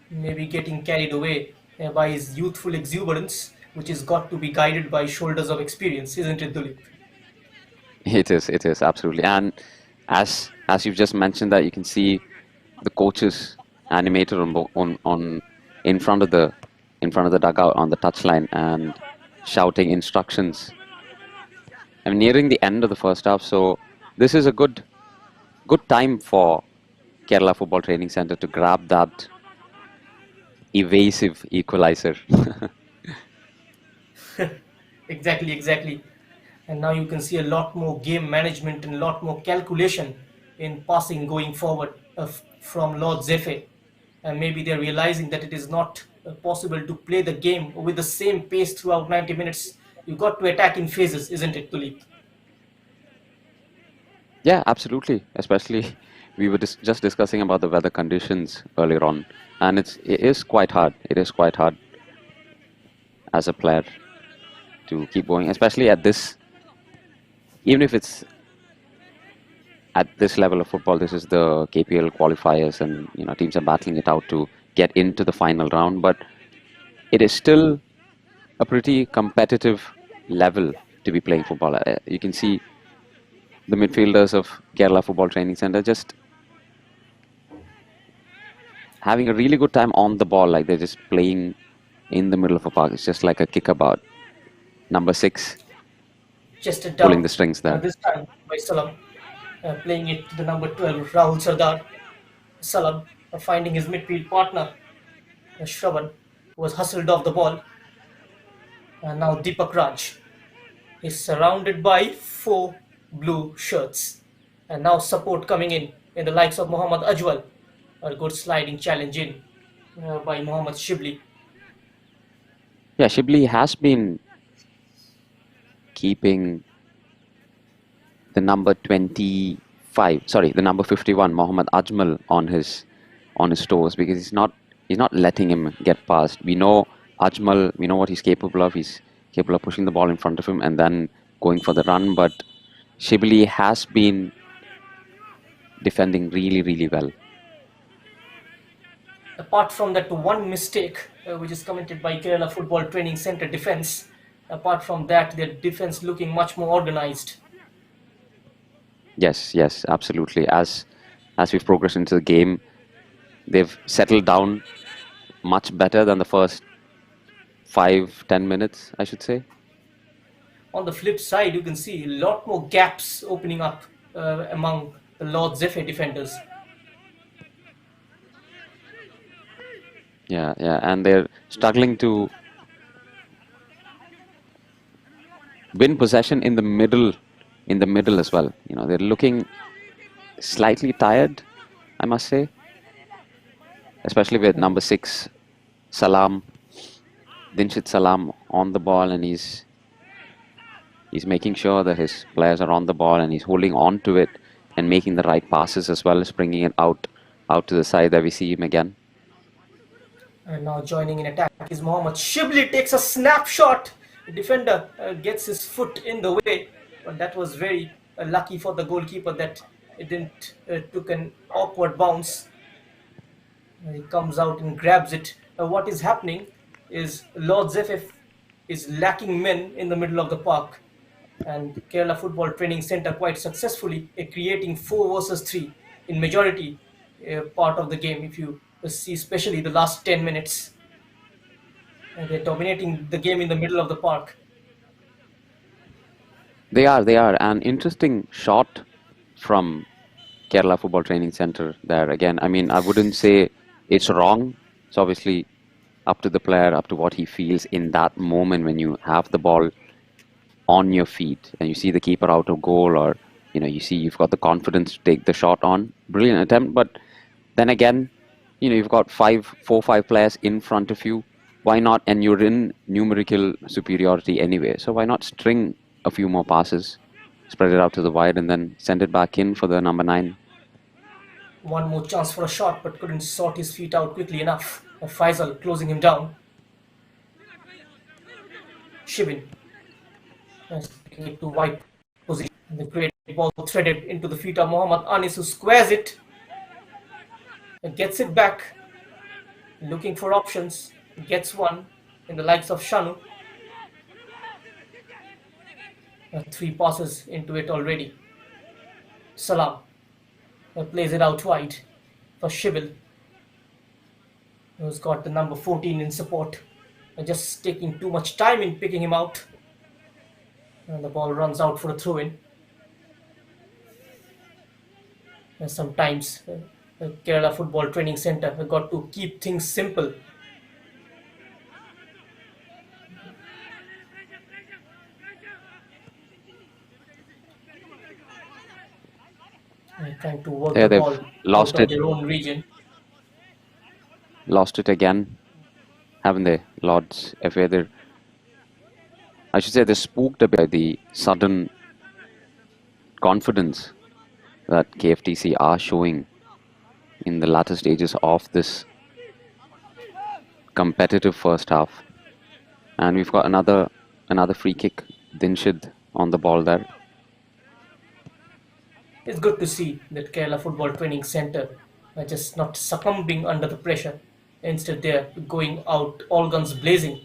Maybe getting carried away by his youthful exuberance, which has got to be guided by shoulders of experience, isn't it, Dulip? It is absolutely. And as you've just mentioned that you can see the coaches animated on in front of the dugout on the touchline and shouting instructions. I'm nearing the end of the first half, so this is a good time for Kerala Football Training Center to grab that evasive equalizer. Exactly, exactly. And now you can see a lot more game management and a lot more calculation in passing going forward from Lord Zefe. And maybe they're realizing that it is not possible to play the game with the same pace throughout 90 minutes. You've got to attack in phases, isn't it, Tulip? Yeah, absolutely. Especially, we were just discussing about the weather conditions earlier on, and it is quite hard. It is quite hard as a player to keep going, especially at this. Even if it's at this level of football, this is the KPL qualifiers, and teams are battling it out to get into the final round. But it is still a pretty competitive level to be playing football. You can see the midfielders of Kerala Football Training Center just having a really good time on the ball, like they're just playing in the middle of a park. It's just like a kickabout. Number 6 Chested pulling down, the strings there. this time by Salam, playing it to the number 12, Rahul Sardar. Salam finding his midfield partner, Shravan, who was hustled off the ball. And now Deepak Raj is surrounded by four blue shirts. And now support coming in the likes of Mohammad Ajwal. A good sliding challenge in by Mohammad Shibli. Yeah, Shibli has been keeping the number 25, sorry, the number 51, Mohammad Ajmal on his toes, because he's not letting him get past. We know Ajmal, we know what he's capable of. He's capable of pushing the ball in front of him and then going for the run. But Shibli has been defending really, really well. Apart from that one mistake, which is committed by Kerala Football Training Center defense, apart from that, their defense looking much more organized. Yes, yes, absolutely. As we've progressed into the game, they've settled down much better than the first 5-10 minutes, I should say. On the flip side, you can see a lot more gaps opening up among the Lord Zephyr defenders. Yeah, yeah, and they're struggling to win possession in the middle as well. They're looking slightly tired, I must say, especially with number 6, Salam, Dinshit Salam on the ball, and he's making sure that his players are on the ball and he's holding on to it and making the right passes as well as bringing it out to the side. There we see him again. And now joining in attack is Mohammad Shibli, takes a snapshot. The defender gets his foot in the way, but that was very lucky for the goalkeeper that it didn't took an awkward bounce. He comes out and grabs it. What is happening is Lord Zephyr is lacking men in the middle of the park, and Kerala Football Training Center quite successfully creating 4 versus 3 in majority part of the game. If you see, especially the last 10 minutes, they're dominating the game in the middle of the park. They are. An interesting shot from Kerala Football Training Center there again. I mean, I wouldn't say it's wrong. It's obviously up to the player, up to what he feels in that moment when you have the ball on your feet and you see the keeper out of goal, or you see you've got the confidence to take the shot on. Brilliant attempt, but then again, you've got 4-5 players in front of you. Why not? And you're in numerical superiority anyway, so why not string a few more passes, spread it out to the wide, and then send it back in for the number 9. One more chance for a shot, but couldn't sort his feet out quickly enough. Faisal closing him down. Shibin taking it to wide position. The great ball threaded into the feet of Mohammad Anis, who squares it and gets it back, looking for options. Gets one in the likes of Shanu. 3 passes into it already. Salam plays it out wide for Shibil, who's got the number 14 in support. Just taking too much time in picking him out. And the ball runs out for a throw-in. Sometimes Kerala Football Training Centre have got to keep things simple. Trying to work the they've ball lost out of it. their own region. Lost it again, haven't they, Lords? If either, I should say, they're spooked by the sudden confidence that KFTC are showing in the latter stages of this competitive first half. And we've got another free kick. Dinshid on the ball there. It's good to see that Kerala Football Training Centre are just not succumbing under the pressure. Instead, they're going out all guns blazing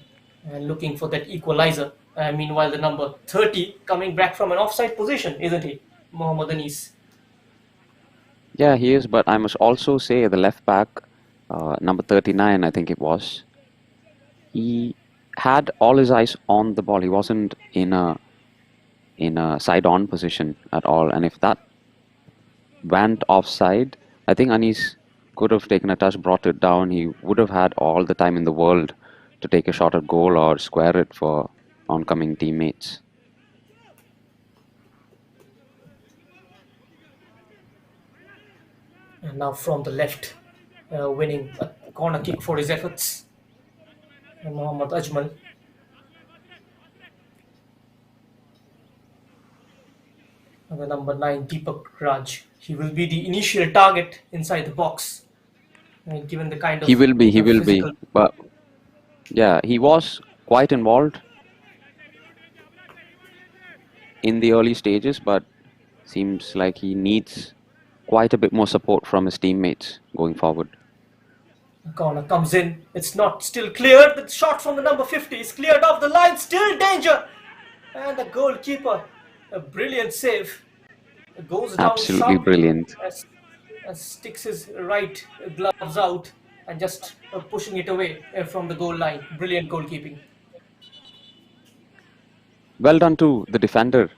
and looking for that equalizer. Meanwhile, the number 30 coming back from an offside position, isn't he? Mohammad Anis. Yeah, he is, but I must also say the left back, number 39, I think it was, he had all his eyes on the ball. He wasn't in a side-on position at all. And if that went offside, I think Anis could have taken a touch, brought it down. He would have had all the time in the world to take a shot at goal or square it for oncoming teammates. And now from the left, winning a corner kick for his efforts. And Mohammad Ajmal. And the number 9, Deepak Raj. He will be the initial target inside the box. Given the kind of He will be, physical. but yeah, he was quite involved in the early stages, but seems like he needs quite a bit more support from his teammates going forward. Corner comes in. It's not still cleared. The shot from the number 50 is cleared off the line. Still danger. And the goalkeeper, a brilliant save. Goes down Absolutely sharply brilliant. as sticks his right gloves out and just pushing it away from the goal line. Brilliant goalkeeping. Well done to the defender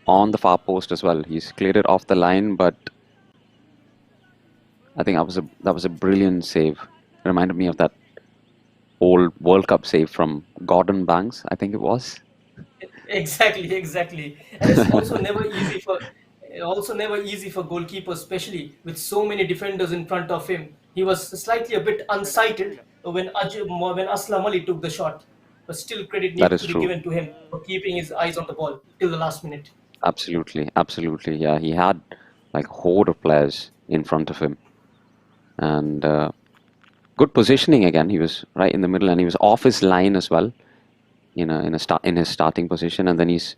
on the far post as well. He's cleared it off the line, but I think that was a brilliant save. It reminded me of that old World Cup save from Gordon Banks, I think it was. Exactly. And it's also never easy for goalkeepers, especially with so many defenders in front of him. He was slightly a bit unsighted when Aslam Ali took the shot, but still credit That needs is to be true. given to him for keeping his eyes on the ball till the last minute. Absolutely. Yeah, he had like a horde of players in front of him, and good positioning again. He was right in the middle, and he was off his line as well, in his starting position, and then he's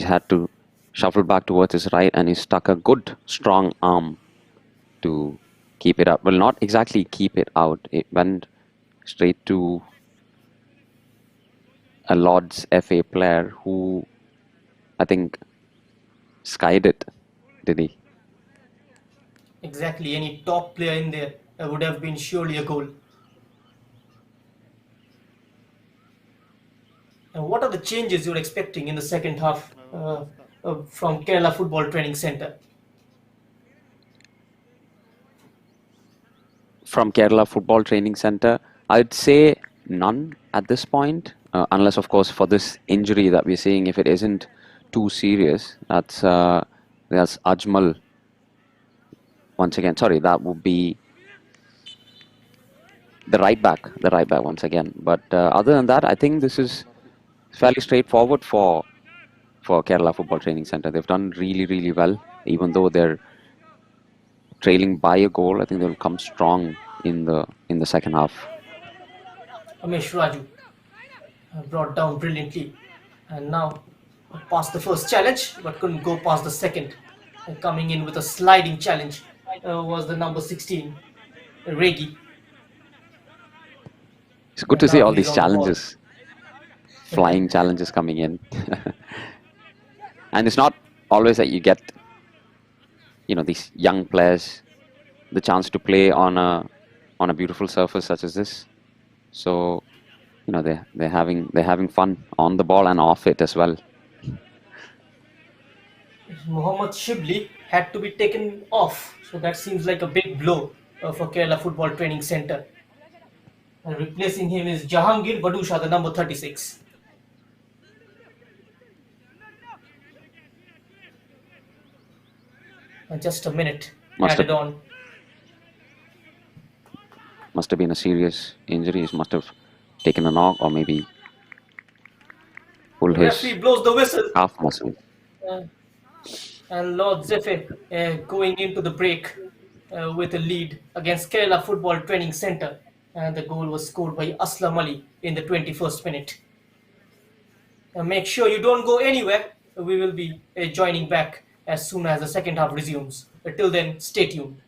had to shuffle back towards his right, and he stuck a good strong arm to keep it up. Well, not exactly keep it out. It went straight to a Lord's FA player who, I think, skied it. Did he? Exactly, any top player in there would have been surely a goal. And what are the changes you're expecting in the second half from Kerala Football Training Centre? From Kerala Football Training Centre, I'd say none at this point, unless, of course, for this injury that we're seeing, if it isn't too serious, that's Ajmal. Once again, sorry, that would be the right back once again. But other than that, I think this is fairly straightforward for Kerala Football Training Centre. They've done really well, even though they're trailing by a goal. I think they'll come strong in the second half. Amesh Raju. brought down brilliantly. And now passed the first challenge, but couldn't go past the second. Coming in with a sliding challenge was the number 16, Regi. It's good to And see now all he's these on the ball. challenges, flying challenges coming in. And it's not always that you get, these young players the chance to play on a beautiful surface such as this. So, they're having fun on the ball and off it as well. Mohammad Shibli had to be taken off, so that seems like a big blow for Kerala Football Training Center. And replacing him is Jahangir Badusha, the number 36. And just a minute Must have added on. must have been a serious injury. He must have taken a knock or maybe pulled The referee his blows the whistle, calf muscle. uh, and Lord Zefe going into the break with a lead against Kerala Football Training Center. And the goal was scored by Aslam Ali in the 21st minute. Make sure you don't go anywhere. We will be joining back as soon as the second half resumes. Till then, stay tuned.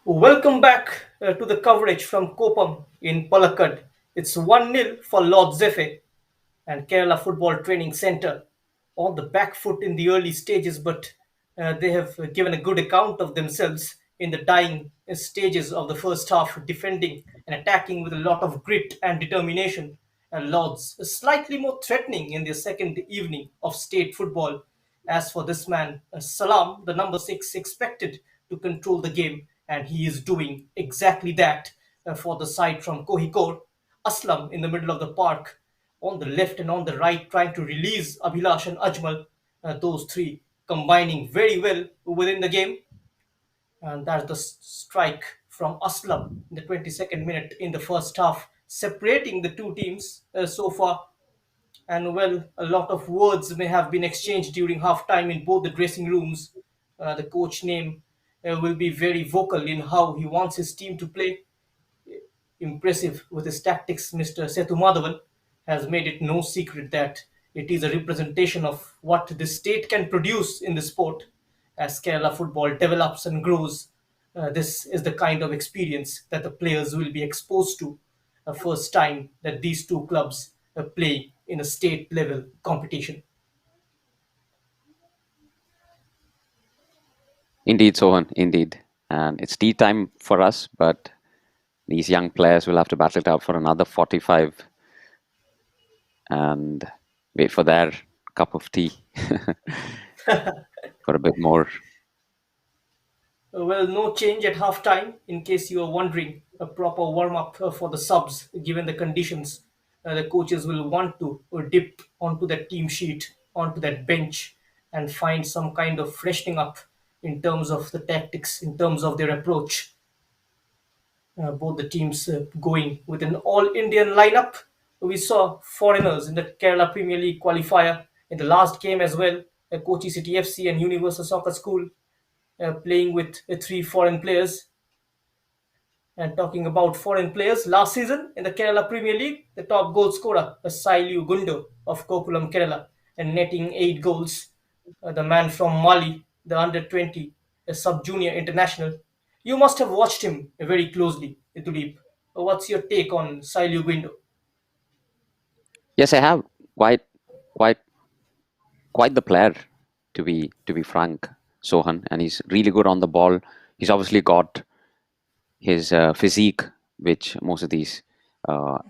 Welcome back to the coverage from Kopam in Palakkad. It's 1-0 for Lord Zefe and Kerala Football Training Centre on the back foot in the early stages, but they have given a good account of themselves in the dying stages of the first half, defending and attacking with a lot of grit and determination. And Lords slightly more threatening in their second evening of state football. As for this man, Salam, the number six, expected to control the game, and he is doing exactly that for the side from Kohikor. Aslam in the middle of the park, on the left and on the right, trying to release Abhilash and Ajmal, those three combining very well within the game. And that's the strike from Aslam in the 22nd minute in the first half, separating the two teams so far. And well, a lot of words may have been exchanged during halftime in both the dressing rooms. The coach name will be very vocal in how he wants his team to play. Impressive with his tactics, Mr. Sethumadhavan has made it no secret that it is a representation of what the state can produce in the sport. As Kerala football develops and grows, this is the kind of experience that the players will be exposed to. The first time that these two clubs play in a state level competition. Indeed, Sohan, indeed. And it's tea time for us, but these young players will have to battle it out for another 45 and wait for their cup of tea for a bit more. Well, no change at halftime, in case you are wondering. A proper warm up for the subs, given the conditions. The coaches will want to dip onto that team sheet, onto that bench, and find some kind of freshening up in terms of the tactics, in terms of their approach. Both the teams going with an all Indian lineup. We saw foreigners in the Kerala Premier League qualifier in the last game as well. Kochi City FC and Universal Soccer School playing with three foreign players. And talking about foreign players, last season in the Kerala Premier League, the top goal scorer was Sailu Gundo of Kokulam, Kerala, and netting 8 goals. The man from Mali, the under 20, a sub junior international. You must have watched him very closely, Tulip. What's your take on Sailu Gundo? Yes, I have quite quite the player to be frank, Sohan, and he's really good on the ball. He's obviously got his physique, which most of these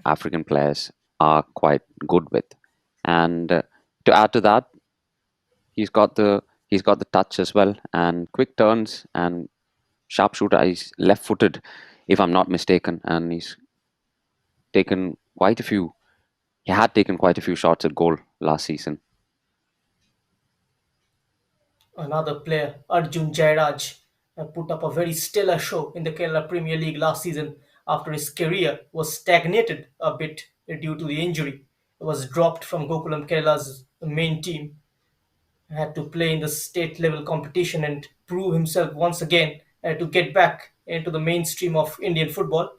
African players are quite good with, and to add to that, he's got the he's got the touch as well, and quick turns and sharpshooter. He's left-footed, if I'm not mistaken, and he's taken quite a few. He had taken quite a few shots at goal last season. Another player, Arjun Jairaj, put up a very stellar show in the Kerala Premier League last season after his career was stagnated a bit due to the injury. He was dropped from Gokulam Kerala's main team, had to play in the state level competition and prove himself once again to get back into the mainstream of Indian football.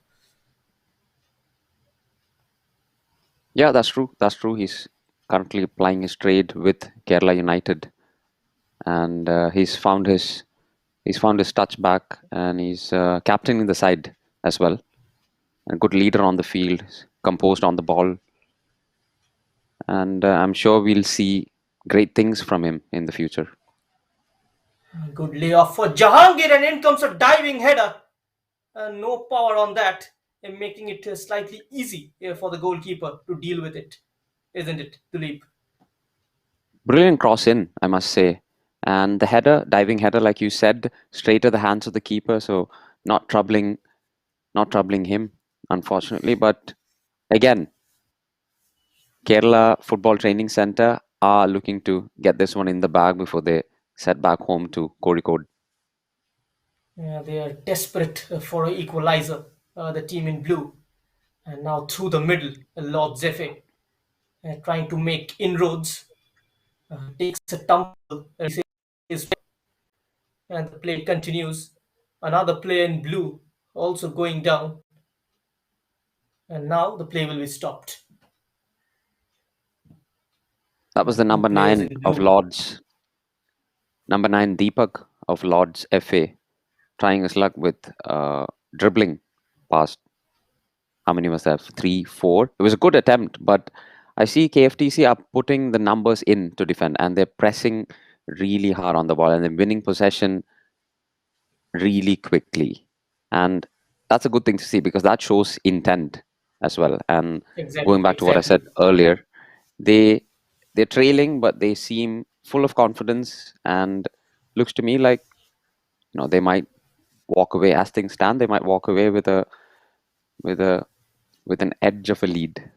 Yeah, that's true. That's true. He's currently plying his trade with Kerala United, and he's found his touch back, and he's captaining the side as well. A good leader on the field, composed on the ball, and I'm sure we'll see great things from him in the future. Good layoff for Jahangir, and in comes a diving header. No power on that, and making it slightly easy for the goalkeeper to deal with it, isn't it, Tulip? Brilliant cross in, I must say, and the header, diving header, like you said, straight to the hands of the keeper, so not troubling, not troubling him, unfortunately. But again, Kerala Football Training Centre are looking to get this one in the bag before they set back home to Kozhikode. They are desperate for an equalizer, the team in blue. And now through the middle, Lord Zefe trying to make inroads, takes a tumble, And the play continues. Another player in blue also going down. And now the play will be stopped. That was the Two number players 9 in of blue. Lords, number 9 Deepak of Lords FA, trying his luck with dribbling past. How many was that? 3, 4. It was a good attempt, but I see KFTC are putting the numbers in to defend, and they're pressing really hard on the ball, and they're winning possession really quickly. And that's a good thing to see because that shows intent as well. And Exactly, going back to what I said exactly. earlier, they they're trailing, but they seem full of confidence, and looks to me like they might walk away as things stand. They might walk away with with a with an edge of a lead.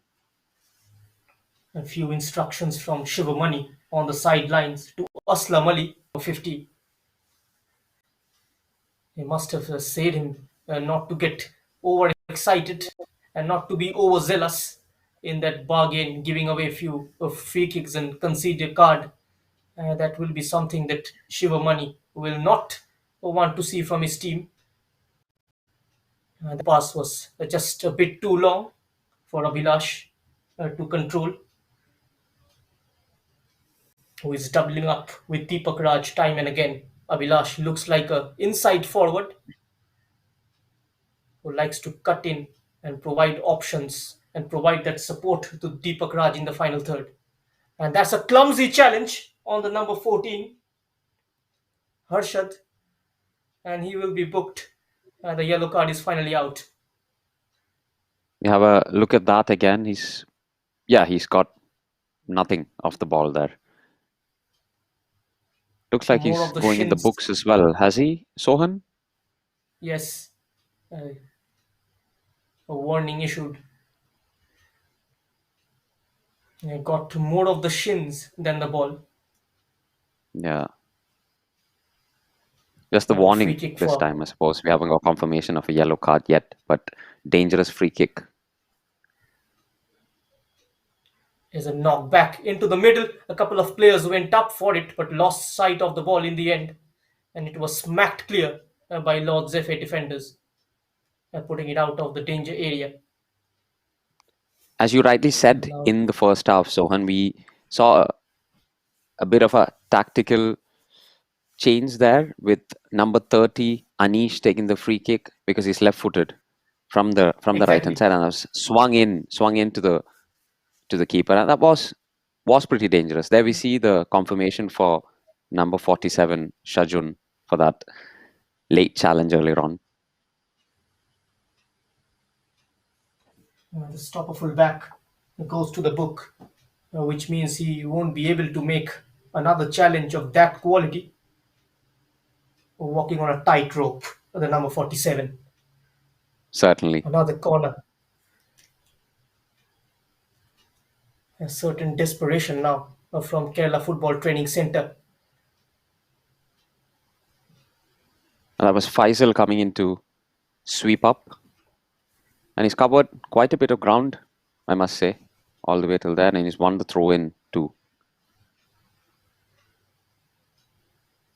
A few instructions from Shivamani on the sidelines to Aslam Ali for 50. He must have said him not to get overexcited and not to be overzealous in that bargain, giving away a few free kicks and concede a card. That will be something that Shivamani will not want to see from his team. The pass was just a bit too long for Abhilash to control, who is doubling up with Deepak Raj time and again. Abhilash looks like a inside forward who likes to cut in and provide options and provide that support to Deepak Raj in the final third. And that's a clumsy challenge on the number 14, Harshad, and he will be booked. The yellow card is finally out. We have a look at that again. He's got nothing off the ball there. Looks like More he's of the going in the shins. books as well. Has he, Sohan? Yes, uh, a warning issued. Got more of the shins than the ball. Yeah. Just the And a free warning kick this for time, I suppose. We haven't got confirmation of a yellow card yet, but dangerous free kick. is a knockback into the middle. A couple of players went up for it but lost sight of the ball in the end. And it was smacked clear by Lord's FA defenders, putting it out of the danger area. As you rightly And said now, in the first half, Sohan, we saw a bit of a tactical change there with number 30, Anish, taking the free kick because he's left-footed from the right hand exactly. side, and I was swung in to the keeper, and that was pretty dangerous. There we see the confirmation for number 47, Shajun, for that late challenge earlier on. The stopper full back goes to the book, which means he won't be able to make another challenge of that quality, walking on a tightrope. The number 47. Certainly. Another corner. A certain desperation now from Kerala Football Training Centre. And that was Faisal coming in to sweep up. And he's covered quite a bit of ground, I must say, all the way till there. And he's won the throw-in too.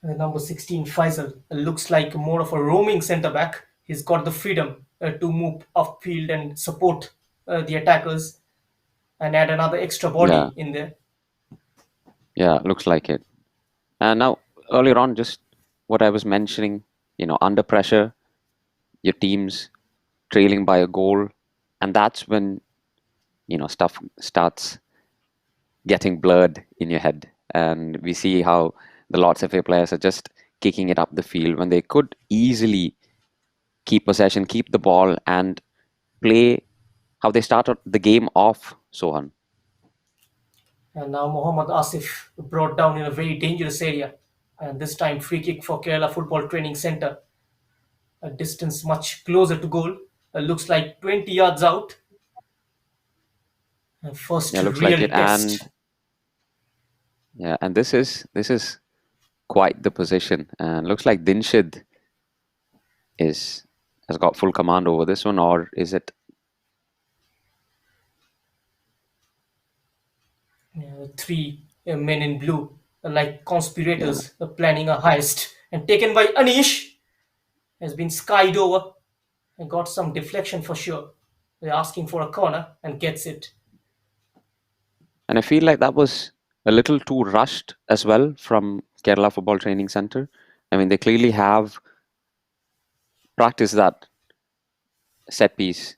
Number 16, Faisal, looks like more of a roaming centre back. He's got the freedom to move upfield and support the attackers and add another extra Yeah, body in there. yeah, looks like it. And now, earlier on, just what I was mentioning, under pressure, your team's trailing by a goal. And that's when, stuff starts getting blurred in your head. And we see how the Lords FA players are just kicking it up the field when they could easily keep possession, keep the ball, and play how they started the game off, Sohan. And now Mohammad Asif brought down in a very dangerous area. And this time free kick for Kerala Football Training Centre. A distance much closer to goal. Looks like 20 yards out. And first Yeah, looks like it. real And test. yeah, and this is quite the position. And looks like Dinshid has got full command over this one, or is it? Three men in blue, like Yeah, conspirators planning a heist and taken by Anish, has been skied over and got some deflection for sure. They're asking for a corner and gets it. And I feel like that was a little too rushed as well from Kerala Football Training Center. I mean, they clearly have practiced that set piece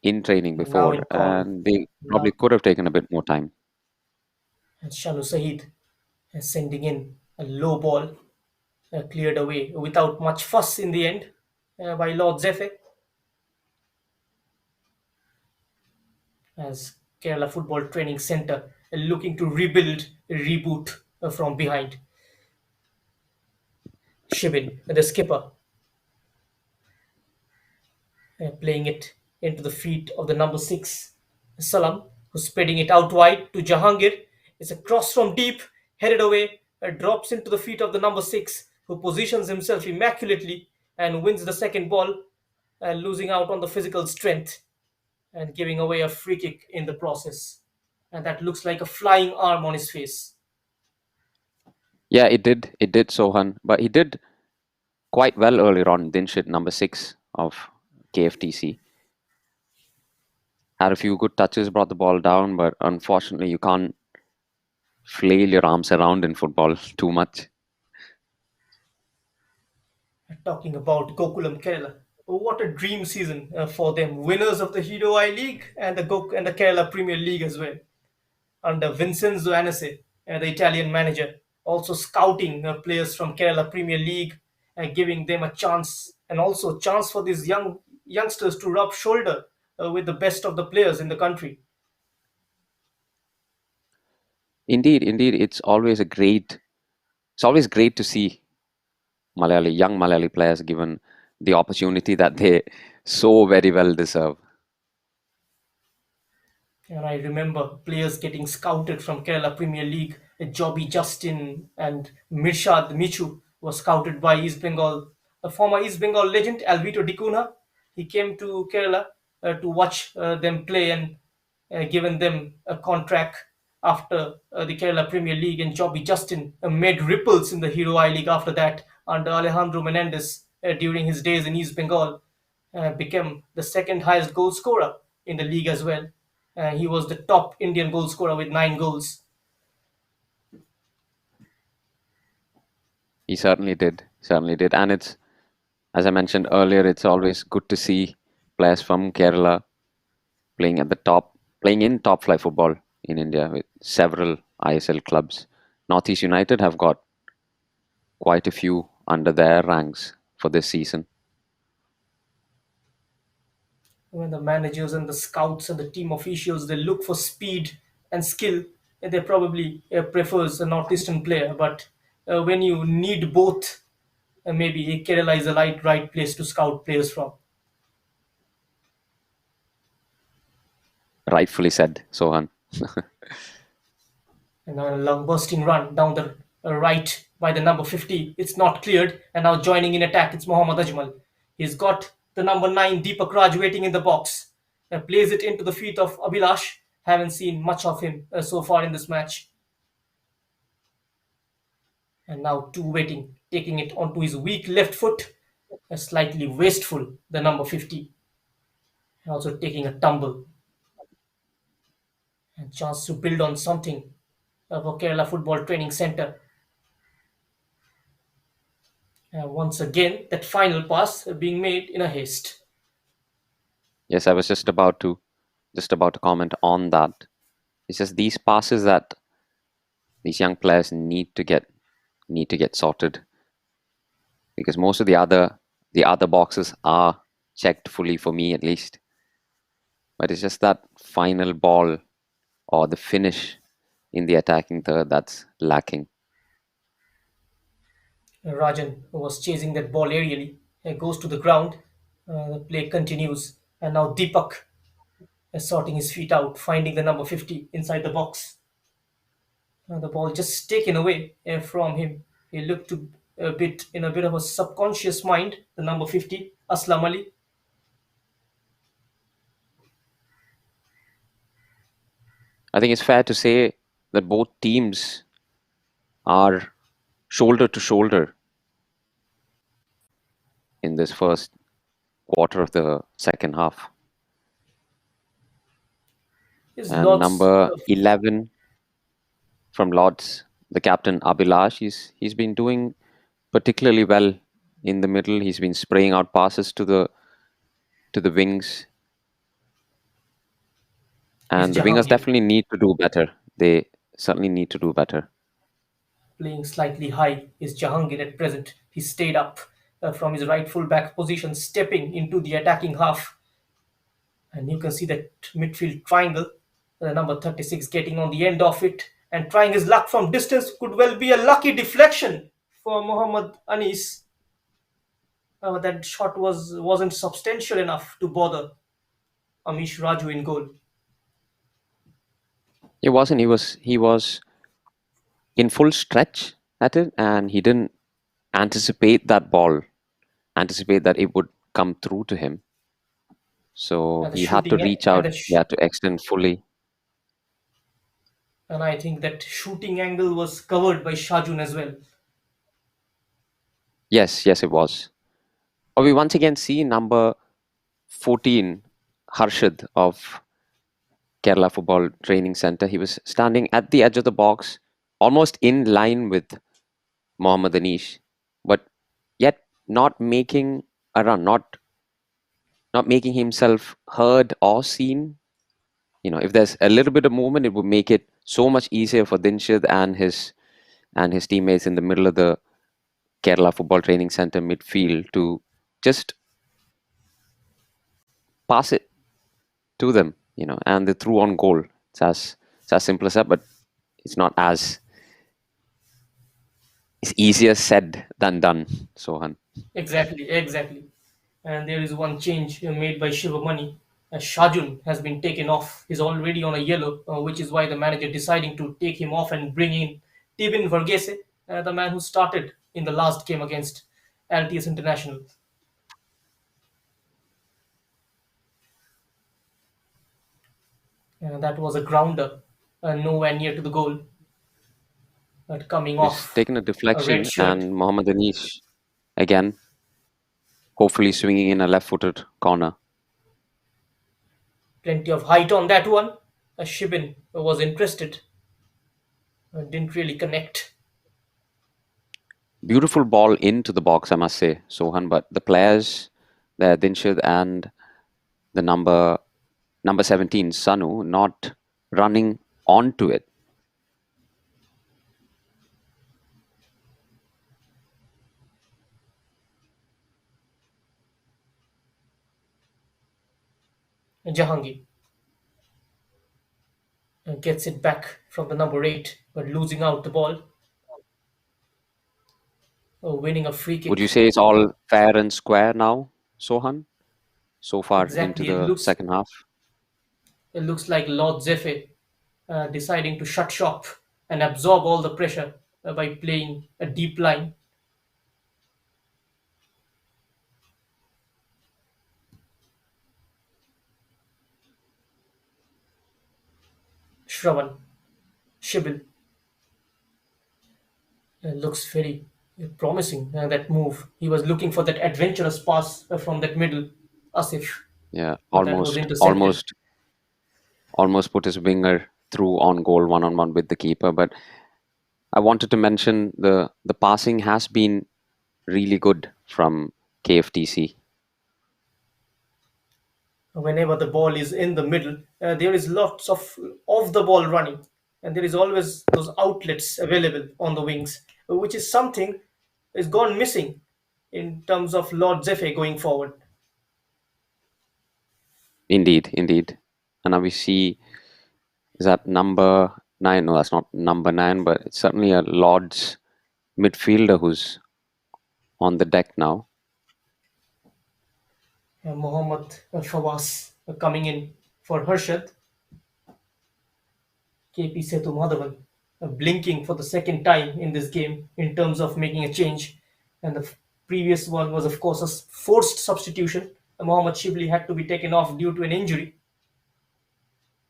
in training Now before, in corner. and they Now probably could have taken a bit more time. and Shanu Saeed is sending in a low ball, cleared away without much fuss in the end by Lord Zefe, as Kerala Football Training Centre looking to rebuild, reboot from behind. Shibin, the skipper, playing it into the feet of the number 6, Salam, who's spreading it out wide to Jahangir. It's a cross from deep, headed away, drops into the feet of the number 6, who positions himself immaculately and wins the second ball, losing out on the physical strength and giving away a free kick in the process. And that looks like a flying arm on his face. Yeah, it did. It did, Sohan. But he did quite well earlier on. Dinshit, number 6 of KFTC. Had a few good touches, brought the ball down, but unfortunately, you can't flail your arms around in football too much. Talking about Gokulam Kerala, what a dream season for them. Winners of the Hero I League and and the Kerala Premier League as well. Under Vincenzo Anese, the Italian manager, also scouting players from Kerala Premier League and giving them a chance, and also chance for these youngsters to rub shoulder with the best of the players in the country. Indeed, indeed, it's always great to see young Malayali players given the opportunity that they so very well deserve. And I remember players getting scouted from Kerala Premier League. Jobby Justin and Mirshad Michu was scouted by East Bengal. A former East Bengal legend, Alvito Dikuna, he came to Kerala to watch them play and given them a contract after the Kerala Premier League. And Jobby Justin made ripples in the Hero I League after that under Alejandro Menendez during his days in East Bengal. Became the second highest goal scorer in the league as well. He was the top Indian goal scorer with 9 goals. He certainly did. And it's, as I mentioned earlier, it's always good to see players from Kerala playing at the top, playing in top flight football in India with several ISL clubs. Northeast United have got quite a few under their ranks for this season. When the managers and the scouts and the team officials they look for speed and skill, they probably prefers a northeastern player. But when you need both, maybe Kerala is the right place to scout players from. Rightfully said, Sohan. And now a long bursting run down the right by the number 50. It's not cleared. And now joining in attack, it's Mohammad Ajmal. He's got the number 9, Deepak Raj, waiting in the box. Plays it into the feet of Abhilash. Haven't seen much of him so far in this match. And now two waiting, taking it onto his weak left foot. Slightly wasteful, the number 50. Also taking a tumble. And chance to build on something for Kerala Football Training Centre. Once again, that final pass being made in a haste. Yes, I was just about to comment on that. It's just these passes that these young players need to get sorted, because most of the other boxes are checked fully for me at least. But it's just that final ball or the finish in the attacking third that's lacking. Rajan, who was chasing that ball aerially, goes to the ground. The play continues. And now Deepak is sorting his feet out, finding the number 50 inside the box. The ball just taken away from him. He looked to a bit of a subconscious mind, the number 50, Aslam Ali. I think it's fair to say that both teams are shoulder to shoulder in this first quarter of the second half. His And lots number of 11 from Lords, the captain Abhilash, he's been doing particularly well in the middle. He's been spraying out passes to the wings, is and the wingers Jahangir, definitely need to do better. They certainly need to do better. playing slightly high, is Jahangir at present. He stayed up from his right full back position, stepping into the attacking half. And you can see that midfield triangle, the number 36 getting on the end of it and trying his luck from distance. Could well be a lucky deflection for Mohammad Anis. That shot wasn't substantial enough to bother Amish Raju in goal. It wasn't. He was in full stretch at it, and he didn't anticipate that ball, anticipate that it would come through to him. So And the he had to shooting reach and out. He had to extend fully. and I think that shooting angle was covered by Shajun as well. Yes, yes, it was. But we once again see number 14, Harshad of Kerala Football Training Center. He was standing at the edge of the box, almost in line with Mohammad Anish, but yet not making a run, not making himself heard or seen. If there's a little bit of movement, it would make it so much easier for Dinshad and his teammates in the middle of the Kerala Football Training Center midfield to just pass it to them, and they threw on goal. It's as simple as that, but it's not as it's easier said than done, Sohan. Exactly. And there is one change made by Shivamani. Shajun has been taken off. He's already on a yellow, which is why the manager deciding to take him off and bring in Tibin Vergese, the man who started in the last game against LTS International. That was a grounder, nowhere near to the goal, but coming He's off taken a a red deflection, shirt. and Mohammad Anish again, hopefully swinging in a left-footed corner. Plenty of height on that one. Shibin was interested, didn't really connect. Beautiful ball into the box, I must say, Sohan. But the players there, Dinshad and the number 17, Sanu, not running onto it. Jahangir gets it back from the number 8, but losing out the ball, winning a free Would you kick. say it's all fair and square now, Sohan, so far into Exactly, the second half? it looks like Lord Zephyr deciding to shut shop and absorb all the pressure by playing a deep line. Shravan, Shibil looks very promising. That move. He was looking for that adventurous pass from that middle, Asif, Yeah, but that was almost, intercepted. almost, almost put his winger through on goal one-on-one with the keeper. But I wanted to mention the passing has been really good from KFTC. Whenever the ball is in the middle, there is lots of off the ball running, and there is always those outlets available on the wings, which is something is gone missing in terms of Lord Zephyr going forward. Indeed, indeed. And now we see, is that number 9? No, that's not number 9, but it's certainly a Lord's midfielder who's on the deck now. Mohammad Fawaz coming in for Harshad. KP Setu Madhavan blinking for the second time in this game in terms of making a change. And the previous one was, of course, a forced substitution. Mohammad Shibli had to be taken off due to an injury.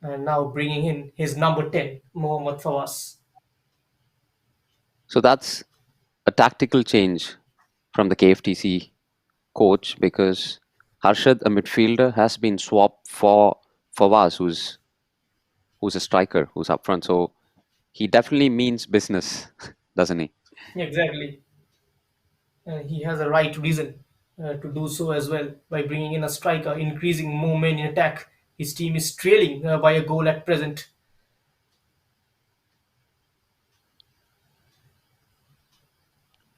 And now bringing in his number 10, Mohammad Fawaz. So that's tactical change from the KFTC coach, because Harshad, a midfielder, has been swapped for Fawaz, who's a striker, who's up front. So he definitely means business, doesn't he? Exactly. He has a right reason to do so as well by bringing in a striker, increasing more men in attack. His team is trailing by a goal at present.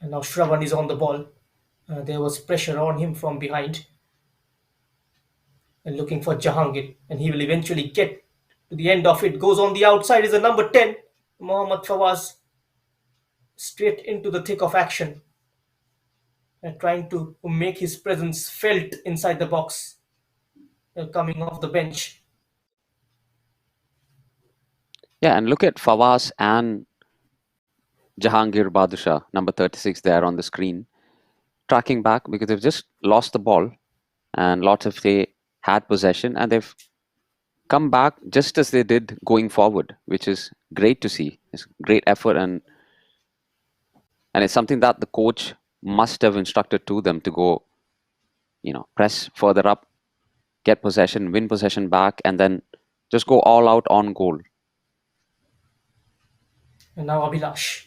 And now Shravan is on the ball. There was pressure on him from behind and looking for Jahangir. And he will eventually get to the end of it. Goes on the outside is the number 10, Mohammad Fawaz, straight into the thick of action. Trying to make his presence felt inside the box, coming off the bench. Yeah, and look at Fawaz and Jahangir Badshah, number 36, there on the screen, tracking back because they've just lost the ball, and lots of they had possession, and they've come back just as they did going forward, which is great to see. It's great effort, and it's something that the coach must have instructed to them to go, press further up, get possession, win possession back, and then just go all out on goal. And now Abhilash.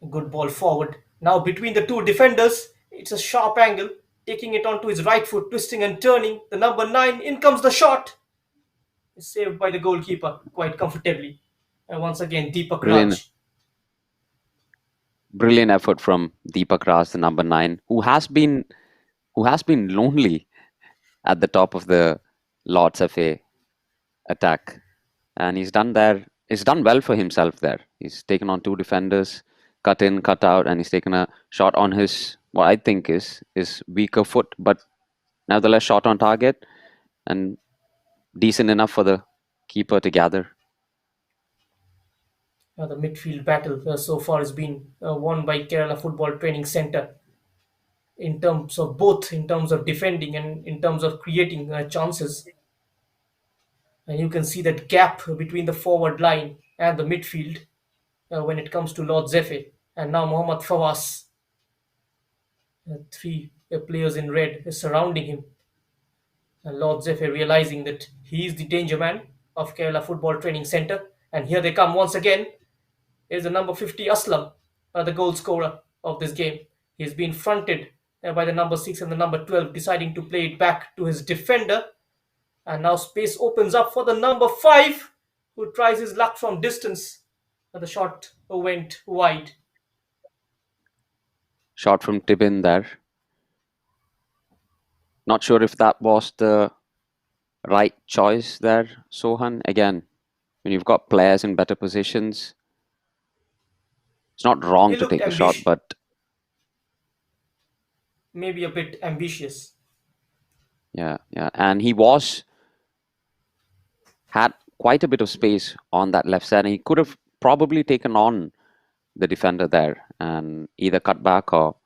Good ball forward. Now between the two defenders, it's a sharp angle, taking it onto his right foot, twisting and turning. The number 9, in comes the shot. It's saved by the goalkeeper quite comfortably. And once again, Deepak Raj. Brilliant effort from Deepak Raj, the number 9, who has been lonely at the top of the Lord's FA attack, and he's done well for himself there. He's taken on 2 defenders, cut in, cut out, and he's taken a shot on his, what I think is weaker foot, but nevertheless shot on target and decent enough for the keeper to gather. The midfield battle so far has been won by Kerala Football Training Centre in terms of defending and in terms of creating chances. And you can see that gap between the forward line and the midfield when it comes to Lord Zefe. And now Mohammad Fawaz, 3 players in red surrounding him. And Lord Zefe realizing that he is the danger man of Kerala Football Training Centre. And here they come once again. Is the number 50 Aslam, the goal scorer of this game. He's been fronted by the number 6 and the number 12, deciding to play it back to his defender. And now space opens up for the number 5, who tries his luck from distance. But the shot went wide. Shot from Tibin there. Not sure if that was the right choice there, Sohan. Again, when you've got players in better positions, it's not wrong to take the shot, but maybe a bit ambitious. Yeah, and he had quite a bit of space on that left side, and he could have probably taken on the defender there and either cut back or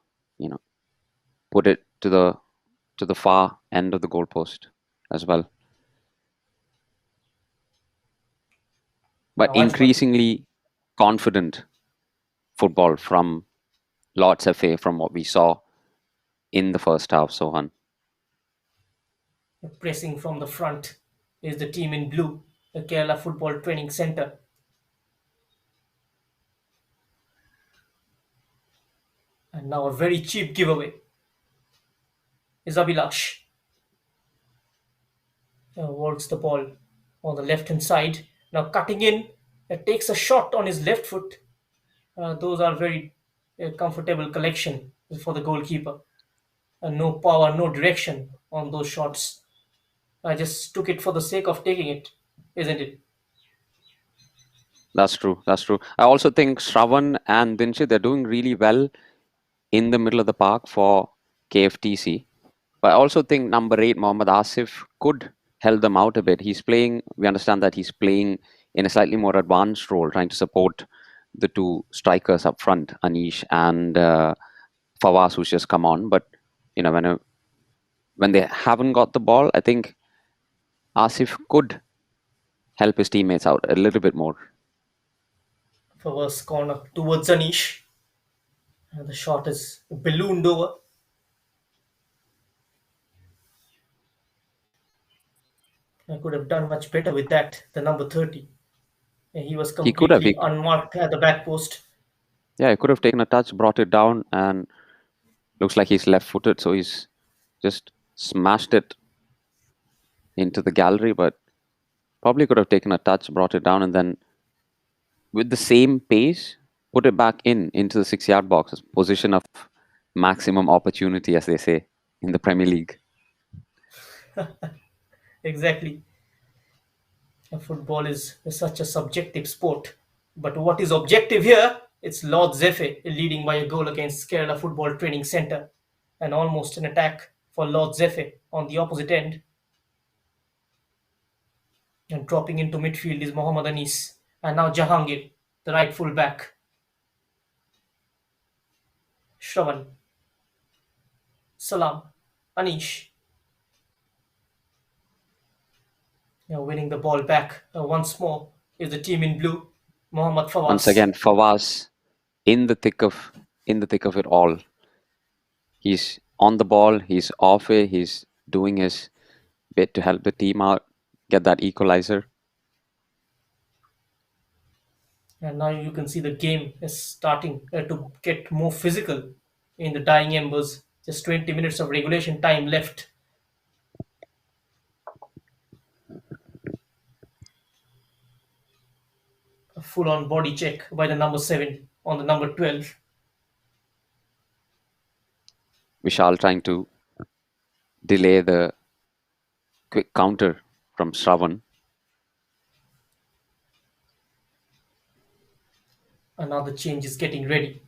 put it to the far end of the goalpost as well. But increasingly confident football from Lord's FA from what we saw in the first half, Sohan. Pressing from the front is the team in blue, the Kerala Football Training Centre. And now a very cheap giveaway is Abhilash. Works the ball on the left hand side. Now cutting in, takes a shot on his left foot. Those are very comfortable collection for the goalkeeper. No power, no direction on those shots. I just took it for the sake of taking it, isn't it? That's true. I also think Shravan and Dinshit, they're doing really well in the middle of the park for KFTC. But I also think number 8, Mohammad Asif, could help them out a bit. We understand that he's playing in a slightly more advanced role, trying to support the 2 strikers up front, Anish and Fawaz, who's just come on. But when they haven't got the ball, I think Asif could help his teammates out a little bit more. Fawaz corner towards Anish. The shot is ballooned over. I could have done much better with that, the number 30. He was He could have, completely unmarked at the back post. yeah, he could have taken a touch, brought it down, and looks like he's left-footed, so he's just smashed it into the gallery, but probably could have taken a touch, brought it down, and then with the same pace, put it back into the 6-yard box, position of maximum opportunity, as they say in the Premier League. Exactly. Football is such a subjective sport. But what is objective here? It's Lord Zeffe leading by a goal against Kerala Football Training Centre. And almost an attack for Lord Zeffe on the opposite end. And dropping into midfield is Mohammad Anis. And now Jahangir, the right full back. Shravan, Salam, Anish. Now winning the ball back once more is the team in blue. Mohammad Fawaz. Once again, Fawaz in the thick of it all. He's on the ball, he's off it, he's doing his bit to help the team out, get that equalizer. And now you can see the game is starting to get more physical in the dying embers. Just 20 minutes of regulation time left. A full-on body check by the number 7 on the number 12. Vishal trying to delay the quick counter from Shravan. Another change is getting ready.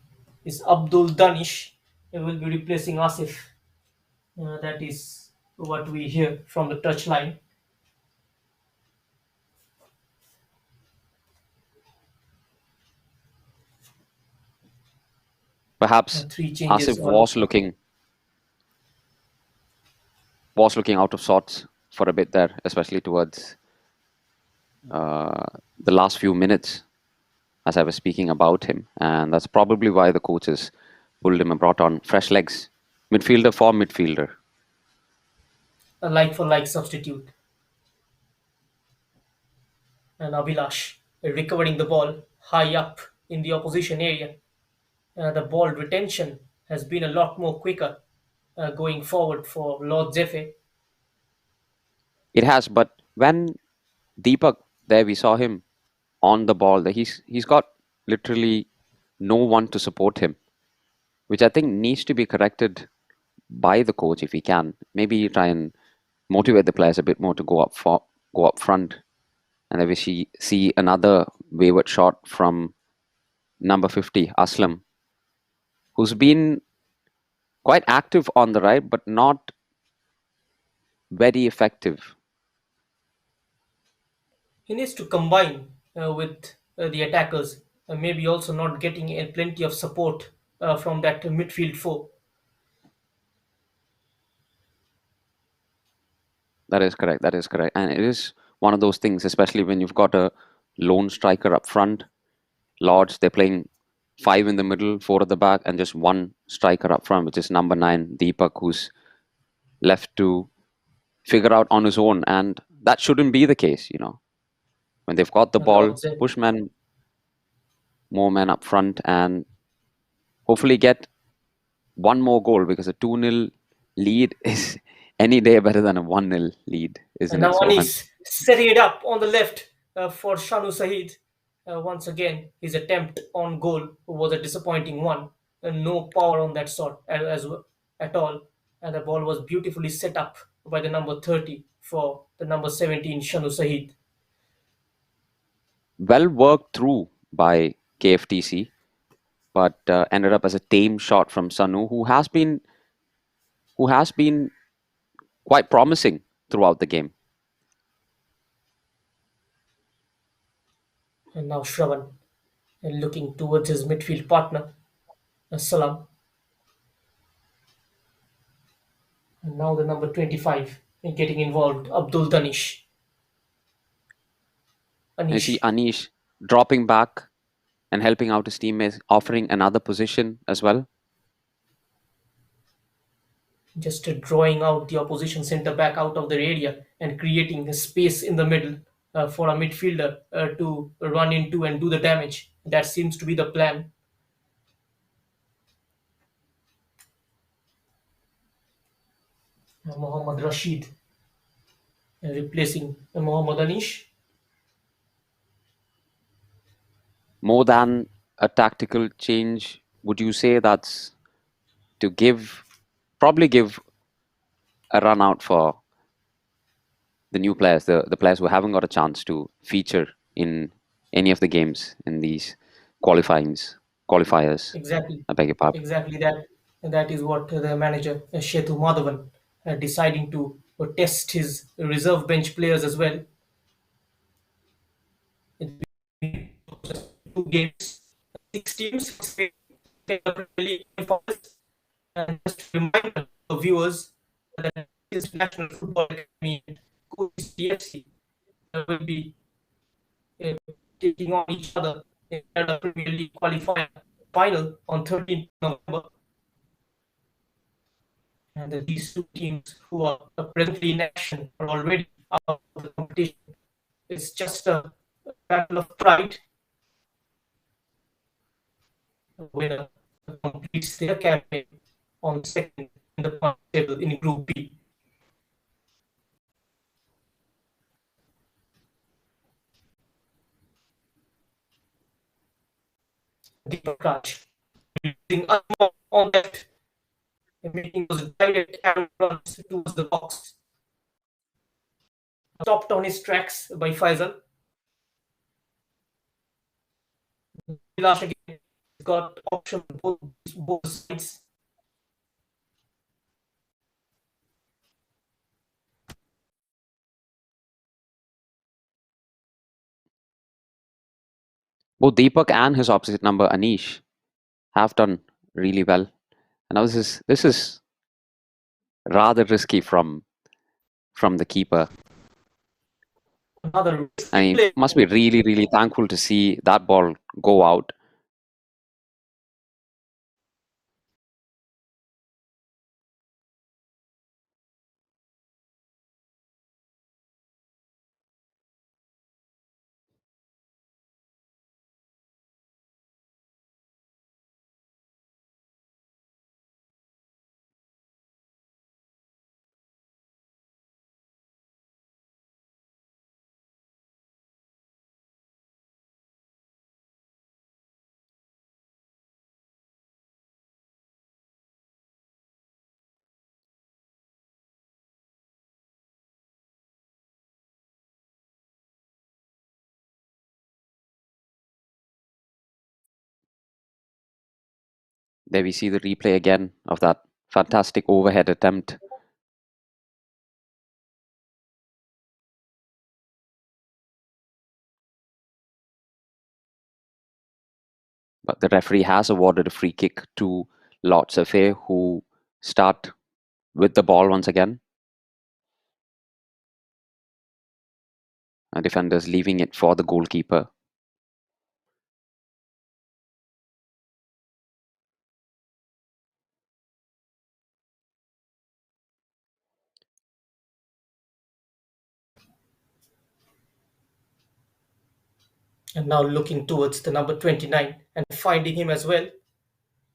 Is Abdul Danish will be replacing Asif. That is what we hear from the touchline. Perhaps Three changes. Asif was looking out of sorts for a bit there, especially towards the last few minutes as I was speaking about him. And that's probably why the coaches pulled him and brought on fresh legs. Midfielder for midfielder. A like-for-like substitute. And Abhilash recovering the ball high up in the opposition area. The ball retention has been a lot more quicker going forward for Lord Zeffe. It has, but when Deepak there, we saw him on the ball. He's got literally no one to support him, which I think needs to be corrected by the coach if he can. Maybe try and motivate the players a bit more to go up front, and then we see another wayward shot from number 50, Aslam, who's been quite active on the right, but not very effective. He needs to combine with the attackers, maybe also not getting plenty of support from that midfield four. That is correct. That is correct. And it is one of those things, especially when you've got a lone striker up front. Lords, they're playing 5 in the middle, 4 at the back, and just one striker up front, which is number 9, Deepak, who's left to figure out on his own. And that shouldn't be the case, When they've got the ball, push more men up front, and hopefully get one more goal, because a 2-0 lead is any day better than a 1-0 lead, isn't And it, now Sohan? Anis setting it up on the left for Shanu Sahid. Once again, his attempt on goal was a disappointing one. No power on that shot at all. And the ball was beautifully set up by the number 30 for the number 17, Shanu Sahid. Well worked through by KFTC, but ended up as a tame shot from Sanu, who has been quite promising throughout the game. And now Shravan looking towards his midfield partner, Salam. And now the number 25 getting involved, Abdul Danish. And you see Anish dropping back and helping out his teammates, offering another position as well. just drawing out the opposition centre back out of their area and creating a space in the middle for a midfielder to run into and do the damage. That seems to be the plan. Mohammad Rashid replacing Mohammad Anish. More than a tactical change, would you say that's to probably give a run out for the new players, the players who haven't got a chance to feature in any of the games in these qualifiers? Exactly, I beg your pardon. exactly that. That is what the manager Shetu Madhavan deciding to test his reserve bench players as well. It's been 2 games, 6 teams, and just a reminder to the viewers that this National Football Academy and KTFC will be uh, taking on each other in the Premier League qualifier final on 13th November. And these two teams who are presently in action are already out of the competition. It's just a battle of pride. The winner completes their campaign on second in the point table in Group B. Deepak Raj using Atma on left and making those direct arrow runs towards the box. Stopped on his tracks by Faisal. Vilash again got option on both sides. Both Deepak and his opposite number Anish have done really well. And now this is rather risky from the keeper. Another risky I mean, play. must be really, really thankful to see that ball go out. There we see the replay again of that fantastic overhead attempt. But the referee has awarded a free kick to Lord Safe, who start with the ball once again. Defenders leaving it for the goalkeeper. And now looking towards the number 29 and finding him as well.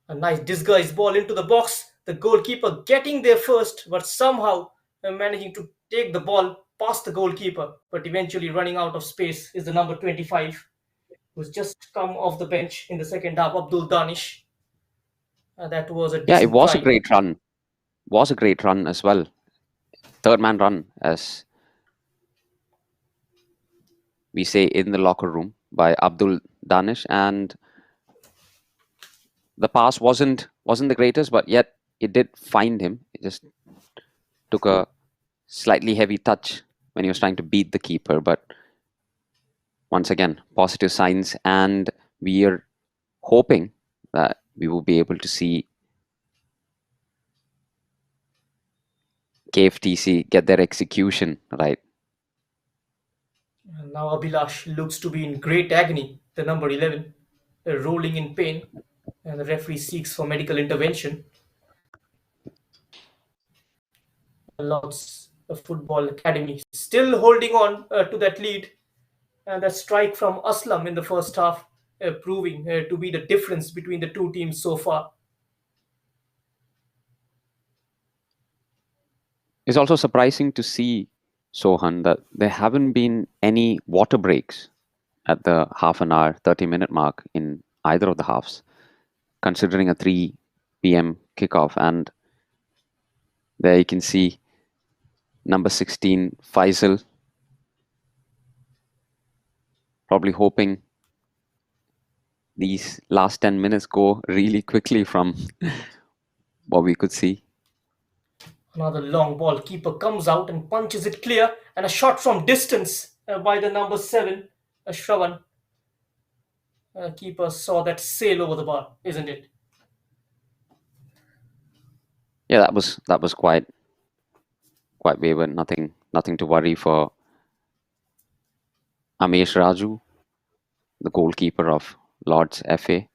A nice disguised ball into the box. The goalkeeper getting there first, but somehow managing to take the ball past the goalkeeper, but eventually running out of space is the number 25, who's just come off the bench in the second half, Abdul Danish. That was a Yeah, it decent was a try. great run. Was a great run as well. Third man run, as we say in the locker room, by Abdul Danish, and the pass wasn't the greatest, but yet it did find him. It just took a slightly heavy touch when he was trying to beat the keeper, but once again, positive signs, and we are hoping that we will be able to see KFTC get their execution right. And now Abhilash looks to be in great agony, the number 11, rolling in pain, and the referee seeks for medical intervention. Lord's Football Academy still holding on to that lead, and that strike from Aslam in the first half proving to be the difference between the two teams so far. It's also surprising to see, Sohan, that there haven't been any water breaks at the half an hour, 30-minute mark in either of the halves, considering a 3 p.m. kickoff. And there you can see number 16, Faisal, probably hoping these last 10 minutes go really quickly from what we could see. Another long ball. Keeper comes out and punches it clear, and a shot from distance by the number 7, Shravan. Keeper saw that sail over the bar, isn't it? Yeah, that was quite wayward. Nothing to worry for Amesh Raju, the goalkeeper of Lord's FA.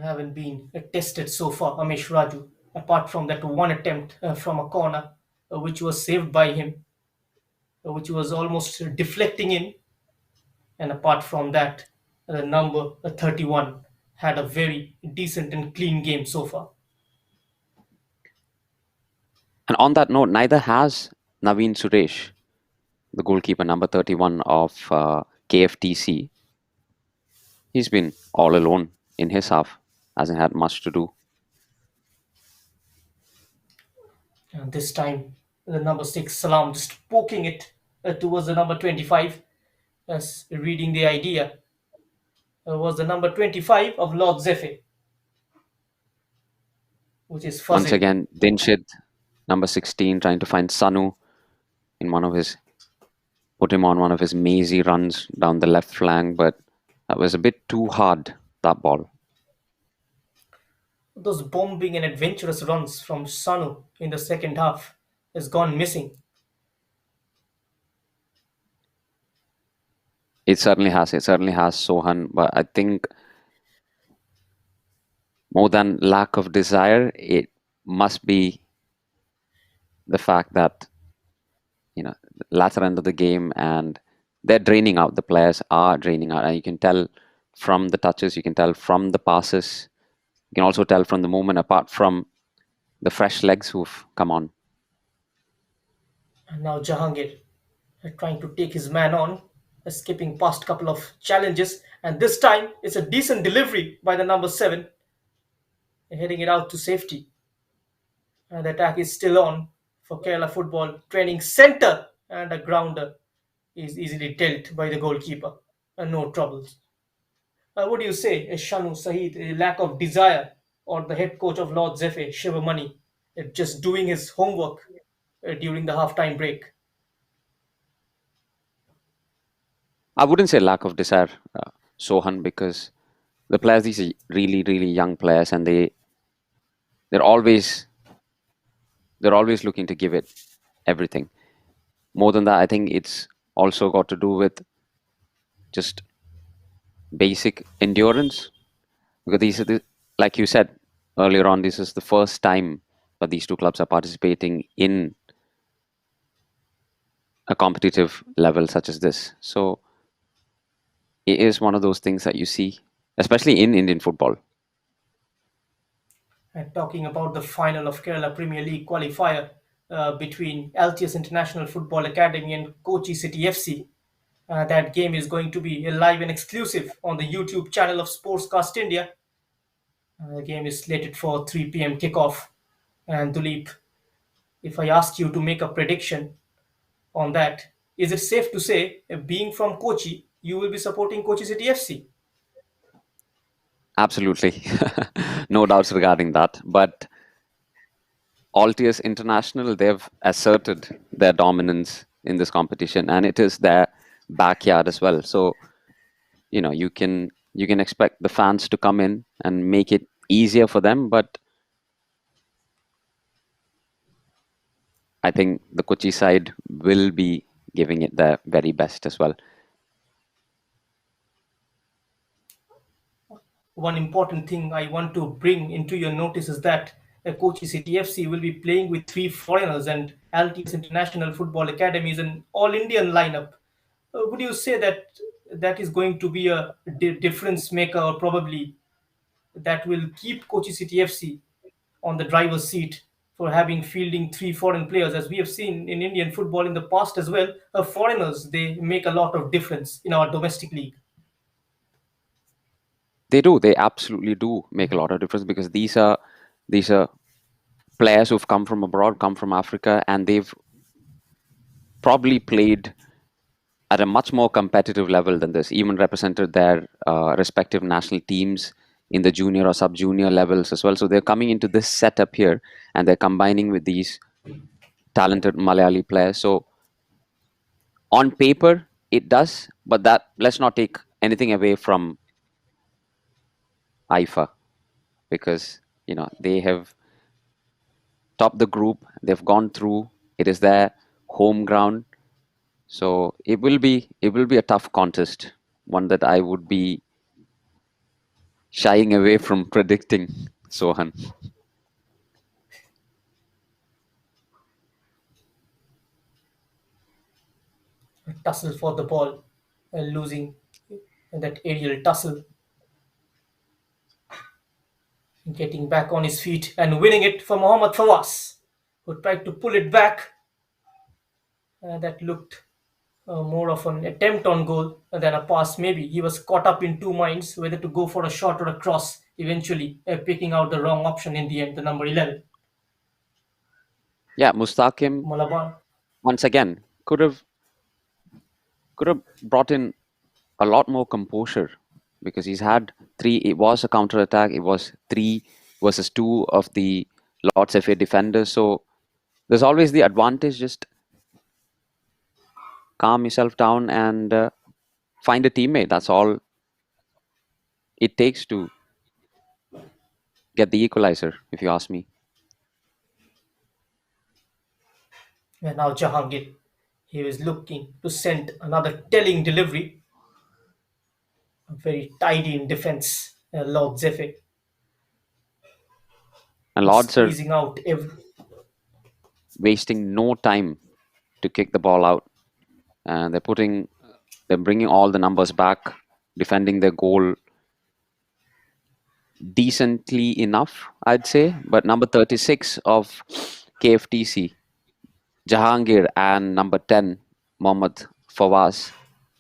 Haven't been tested so far, Amesh Raju, apart from that one attempt from a corner, which was saved by him, which was almost deflecting in. And apart from that, the number 31 had a very decent and clean game so far. And on that note, neither has Naveen Suresh, the goalkeeper, number 31 of KFTC. He's been all alone in his half, hasn't had much to do. And this time, the number 6, Salam, just poking it towards the number 25, as reading the idea, was the number 25 of Lord Zefe, which is Once Fazil. again, Dinshid, number 16, trying to find Sanu in put him on one of his mazy runs down the left flank, but that was a bit too hard, that ball. Those bombing and adventurous runs from Sanu in the second half has gone missing. It certainly has, Sohan, but I think more than lack of desire, it must be the fact that, latter end of the game, and they're draining out. The players are draining out, and you can tell from the touches, you can tell from the passes, you can also tell from the movement, apart from the fresh legs who've come on. And now Jahangir trying to take his man on, skipping past couple of challenges, and this time it's a decent delivery by the number 7, heading it out to safety. And the attack is still on for Kerala Football Training Center, and a grounder is easily dealt by the goalkeeper. And no troubles. What do you say, Shanu Saeed, a lack of desire, or the head coach of Lord Zefe, Shivamani, just doing his homework during the halftime break? I wouldn't say lack of desire, Sohan, because the players, these are really, really young players, and they're always looking to give it everything. More than that, I think it's also got to do with just basic endurance, because these are like you said earlier on, this is the first time that these two clubs are participating in a competitive level such as this. So it is one of those things that you see, especially in Indian football. And talking about the final of Kerala Premier League qualifier between LTS International Football Academy and Kochi City FC. That game is going to be live and exclusive on the YouTube channel of Sportscast India. The game is slated for 3 p.m. kickoff. And Duleep, if I ask you to make a prediction on that, is it safe to say, being from Kochi, you will be supporting Kochi City FC? Absolutely. No doubts regarding that. But Altius International, they've asserted their dominance in this competition, and it is their backyard as well. So, you can expect the fans to come in and make it easier for them. But I think the Kochi side will be giving it their very best as well. one important thing I want to bring into your notice is that Kochi City FC will be playing with three foreigners, and LTS International Football Academy is an all Indian lineup. Would you say that that is going to be a difference maker, or probably that will keep Kochi City FC on the driver's seat for having fielding three foreign players, as we have seen in Indian football in the past as well? Foreigners, they make a lot of difference in our domestic league. They do. They absolutely do make a lot of difference because these are players who've come from abroad, come from Africa, and they've probably played at a much more competitive level than this, even represented their respective national teams in the junior or sub-junior levels as well. So they're coming into this setup here and they're combining with these talented Malayali players. So on paper, it does, but that let's not take anything away from IFA because they have topped the group. They've gone through. It is their home ground. So it will be a tough contest, one that I would be shying away from predicting, Sohan. Tussle for the ball, losing that aerial tussle, getting back on his feet and winning it for Mohammad Fawaz, who tried to pull it back. That looked more of an attempt on goal than a pass. Maybe he was caught up in two minds whether to go for a shot or a cross, eventually picking out the wrong option in the end, the number 11, Yeah, Mustakim Malabar. once again could have brought in a lot more composure because he's had three. It was a counter attack. It was 3 versus 2 of the Lord's FA defenders. So there's always the advantage. Just calm yourself down and find a teammate. That's all it takes to get the equalizer, if you ask me. And now Jahangir. He was looking to send another telling delivery. Very tidy in defense. Lord Zefe And was Lords are squeezing out every. wasting no time to kick the ball out. And they're bringing all the numbers back, defending their goal decently enough, I'd say. But number 36 of KFTC, Jahangir, and number 10, Mohammad Fawaz,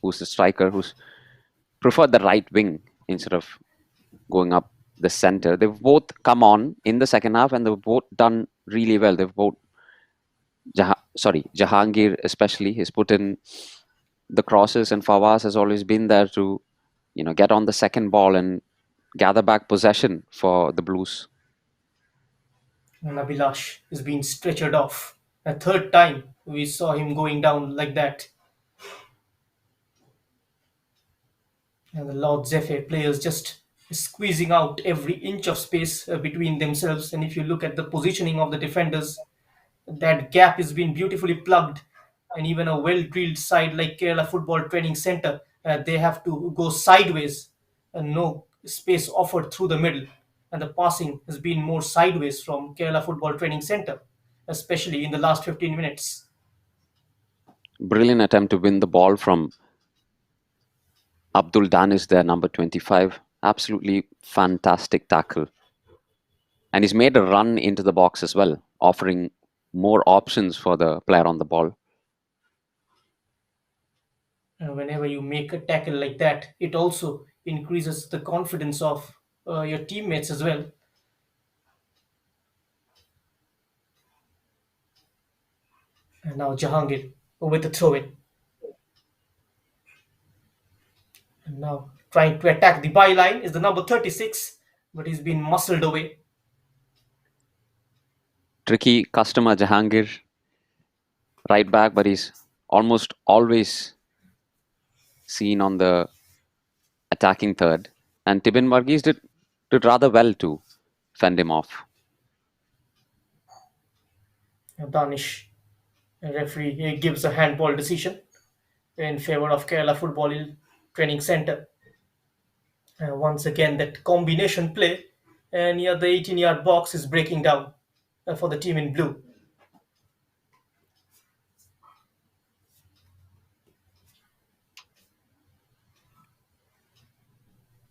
who's the striker, who's preferred the right wing instead of going up the center. They've both come on in the second half and they've both done really well. They've both, Jahangir especially, has put in the crosses, and Fawaz has always been there to, get on the second ball and gather back possession for the Blues. And Abhilash is being stretchered off. A third time we saw him going down like that. And the Lord Zefe players just squeezing out every inch of space between themselves. And if you look at the positioning of the defenders, that gap is being beautifully plugged. And even a well drilled side like Kerala Football Training Center, they have to go sideways and no space offered through the middle. And the passing has been more sideways from Kerala Football Training Center, especially in the last 15 minutes. Brilliant attempt to win the ball from Abdul Danis there, number 25. Absolutely fantastic tackle. And he's made a run into the box as well, offering more options for the player on the ball. Whenever you make a tackle like that, it also increases the confidence of your teammates as well. And now Jahangir with the throw in. And now trying to attack the byline is the number 36, but he's been muscled away. Tricky customer Jahangir, right back, but he's almost always seen on the attacking third. And Tibin Varghese did rather well to fend him off. Danish referee gives a handball decision in favor of Kerala Football Training Center. Once again, that combination play near the 18-yard box is breaking down for the team in blue.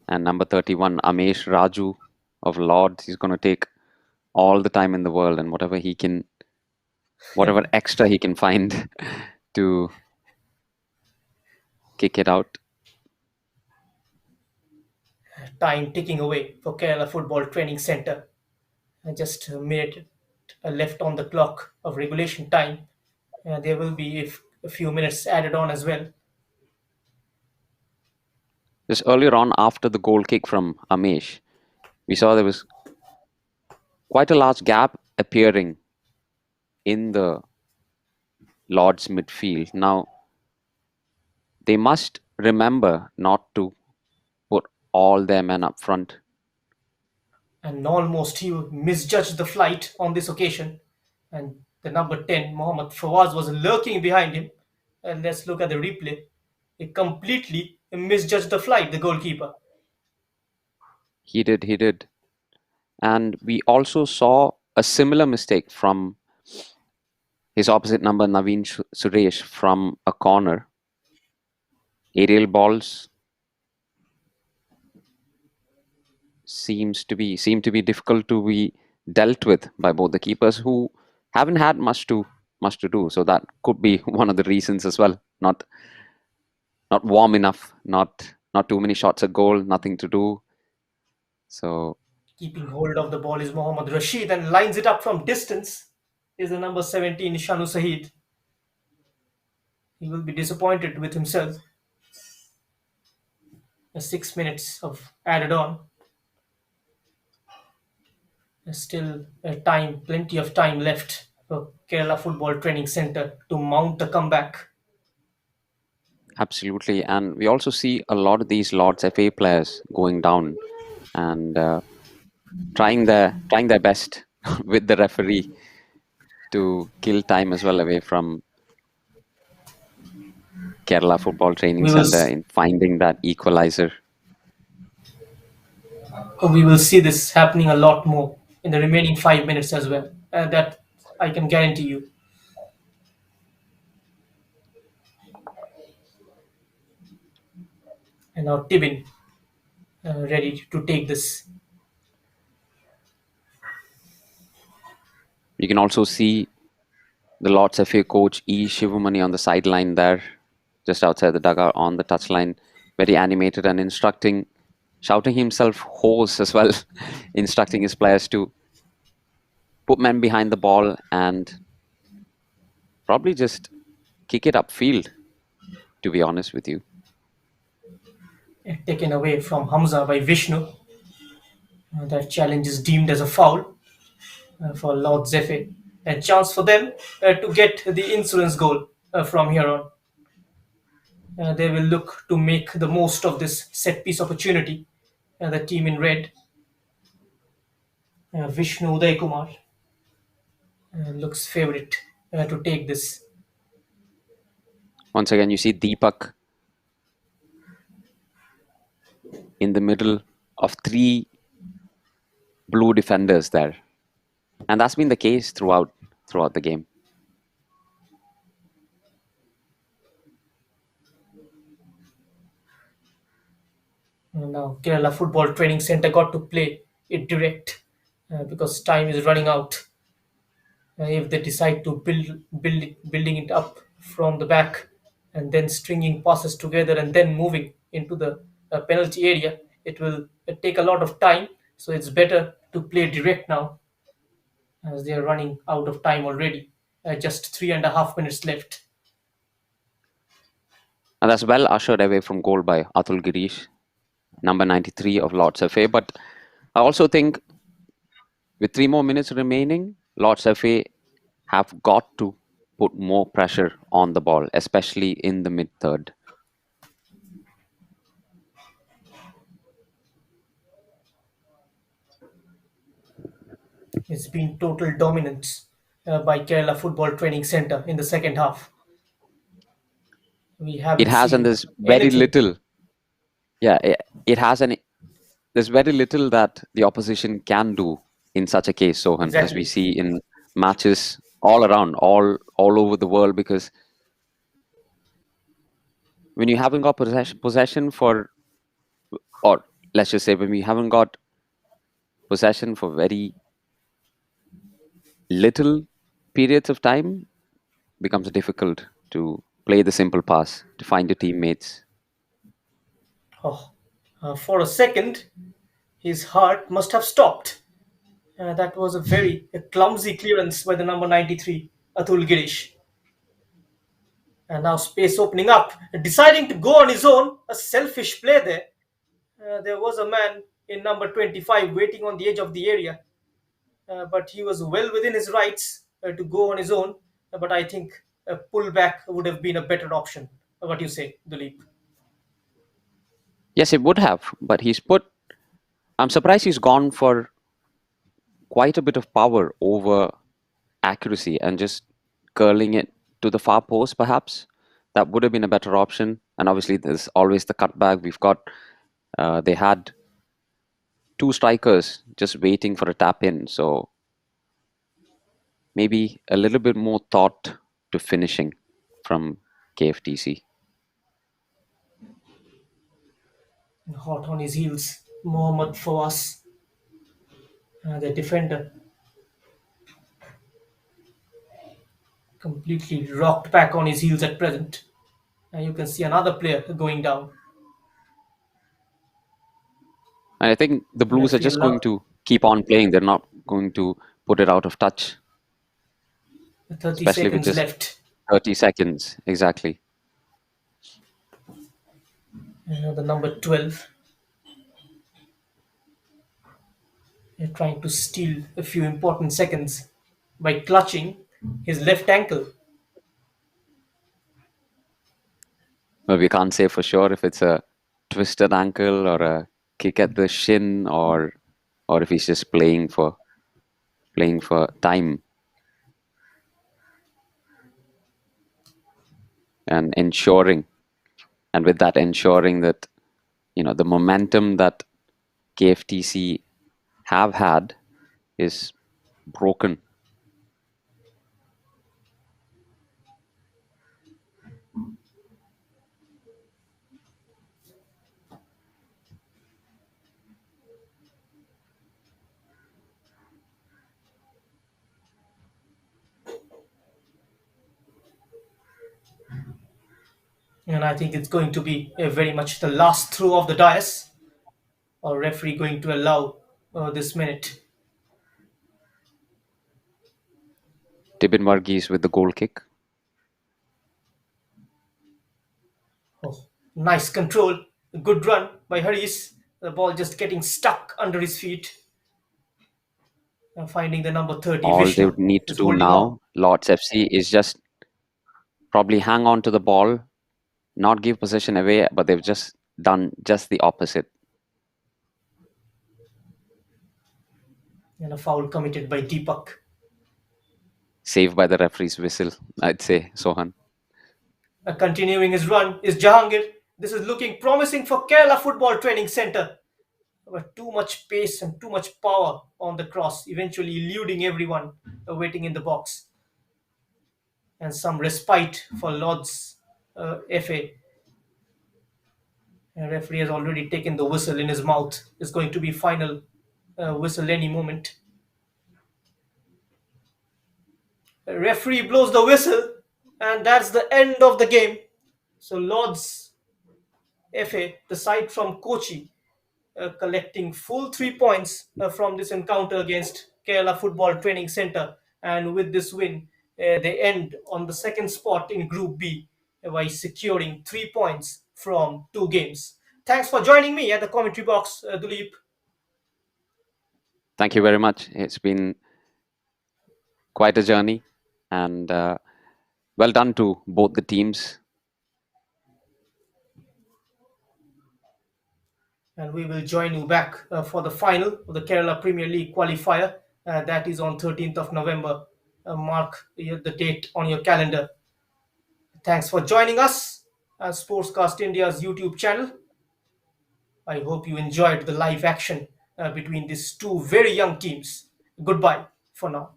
And number 31, Amesh Raju of Lords, he's going to take all the time in the world and whatever extra he can find to kick it out. Time ticking away for Kerala Football Training Centre. Just a minute left on the clock of regulation time. There will be a few minutes added on as well. Just earlier on, after the goal kick from Amesh, we saw there was quite a large gap appearing in the Lords midfield. Now, they must remember not to put all their men up front. And almost he misjudged the flight on this occasion. And the number 10, Mohammad Fawaz, was lurking behind him. And let's look at the replay. He completely misjudged the flight, the goalkeeper. He did. And we also saw a similar mistake from his opposite number, Naveen Suresh, from a corner. Aerial balls seem to be difficult to be dealt with by both the keepers, who haven't had much to do. So that could be one of the reasons as well. Not warm enough, not too many shots at goal, nothing to do. So Keeping hold of the ball is Mohammad Rashid and lines it up from distance. Is the number 17, Shanu Saheed. He will be disappointed with himself. 6 minutes of added on. Still time, plenty of time left for Kerala Football Training Centre to mount a comeback. absolutely, and we also see a lot of these Lords FA players going down and trying their best with the referee to kill time as well away from Kerala Football Training We will Centre in finding that equalizer. we will see this happening a lot more in the remaining 5 minutes as well. That I can guarantee you. And now Tibin ready to take this. You can also see the Lords FA coach E. Shivamani on the sideline there, just outside the dugout on the touchline, very animated and shouting himself hoarse as well, instructing his players to put men behind the ball and probably just kick it upfield, to be honest with you. Taken away from Hamza by Vishnu. That challenge is deemed as a foul for Lord Zefe. A chance for them to get the insurance goal from here on. They will look to make the most of this set piece opportunity. The team in red, Vishnu Uday Kumar, looks favourite to take this. Once again, you see Deepak in the middle of three blue defenders there. And that's been the case throughout the game. Now Kerala Football Training Centre got to play it direct because time is running out. If they decide to building it up from the back and then stringing passes together and then moving into the penalty area, it will take a lot of time. So it's better to play direct now, as they are running out of time already. Just 3.5 minutes left. And that's well ushered away from goal by Atul Girish, number 93 of Lords FA. But I also think with 3 more minutes remaining, Lords FA have got to put more pressure on the ball, especially in the mid-third. It's been total dominance by Kerala Football Training Centre in the second half. We It haven't has, and seen there's very anything. little. Yeah, it has, and there's very little that the opposition can do in such a case, Sohan, as we Exactly. see in matches all around, all over the world. Because when you haven't got possession for, or let's just say when we haven't got possession for very little periods of time, becomes difficult to play the simple pass to find your teammates. Oh, for a second, his heart must have stopped. That was a very clumsy clearance by the number 93, Atul Girish. And now space opening up, deciding to go on his own, a selfish play there. There was a man in number 25 waiting on the edge of the area, but he was well within his rights to go on his own. But I think a pullback would have been a better option. What do you say, Duleep? Yes, it would have, but he's put. I'm surprised he's gone for quite a bit of power over accuracy and just curling it to the far post, perhaps. That would have been a better option. And obviously, there's always the cutback. They had two strikers just waiting for a tap in. So maybe a little bit more thought to finishing from KFTC. Hot on his heels, Mohammad Fawaz, the defender, completely rocked back on his heels at present. And you can see another player going down. And I think the Blues are Referee just going allowed to keep on playing. They're not going to put it out of touch, 30 especially with seconds just left. 30 seconds. Exactly. The number 12 trying to steal a few important seconds by clutching his left ankle. But we can't say for sure if it's a twisted ankle or a kick at the shin, or if he's just playing for time and ensuring, and with that ensuring that the momentum that KFTC have had is broken. And I think it's going to be very much the last throw of the dice, or referee going to allow this minute. Tibin Varghese with the goal kick. Oh, nice control. Good run by Haris. The ball just getting stuck under his feet. Finding the number 30, All they Vishnu, would need to is do holding on. now, Lords FC, is just probably hang on to the ball, not give possession away, but they've just done just the opposite. And a foul committed by Deepak. Saved by the referee's whistle, I'd say, Sohan. Continuing his run is Jahangir. This is looking promising for Kerala Football Training Centre. But too much pace and too much power on the cross, eventually eluding everyone waiting in the box. And some respite for Lord's FA. And referee has already taken the whistle in his mouth. It's going to be final whistle any moment. Referee blows the whistle, and that's the end of the game. So Lord's FA, the side from Kochi, collecting full 3 points from this encounter against Kerala Football Training Centre. And with this win, they end on the second spot in Group B by securing 3 points from 2 games. Thanks for joining me at the commentary box, Duleep. Thank you very much. It's been quite a journey, and well done to both the teams. And we will join you back for the final of the Kerala Premier League qualifier. That is on 13th of November. Mark the date on your calendar. Thanks for joining us at Sportscast India's YouTube channel. I hope you enjoyed the live action between these two very young teams. Goodbye for now.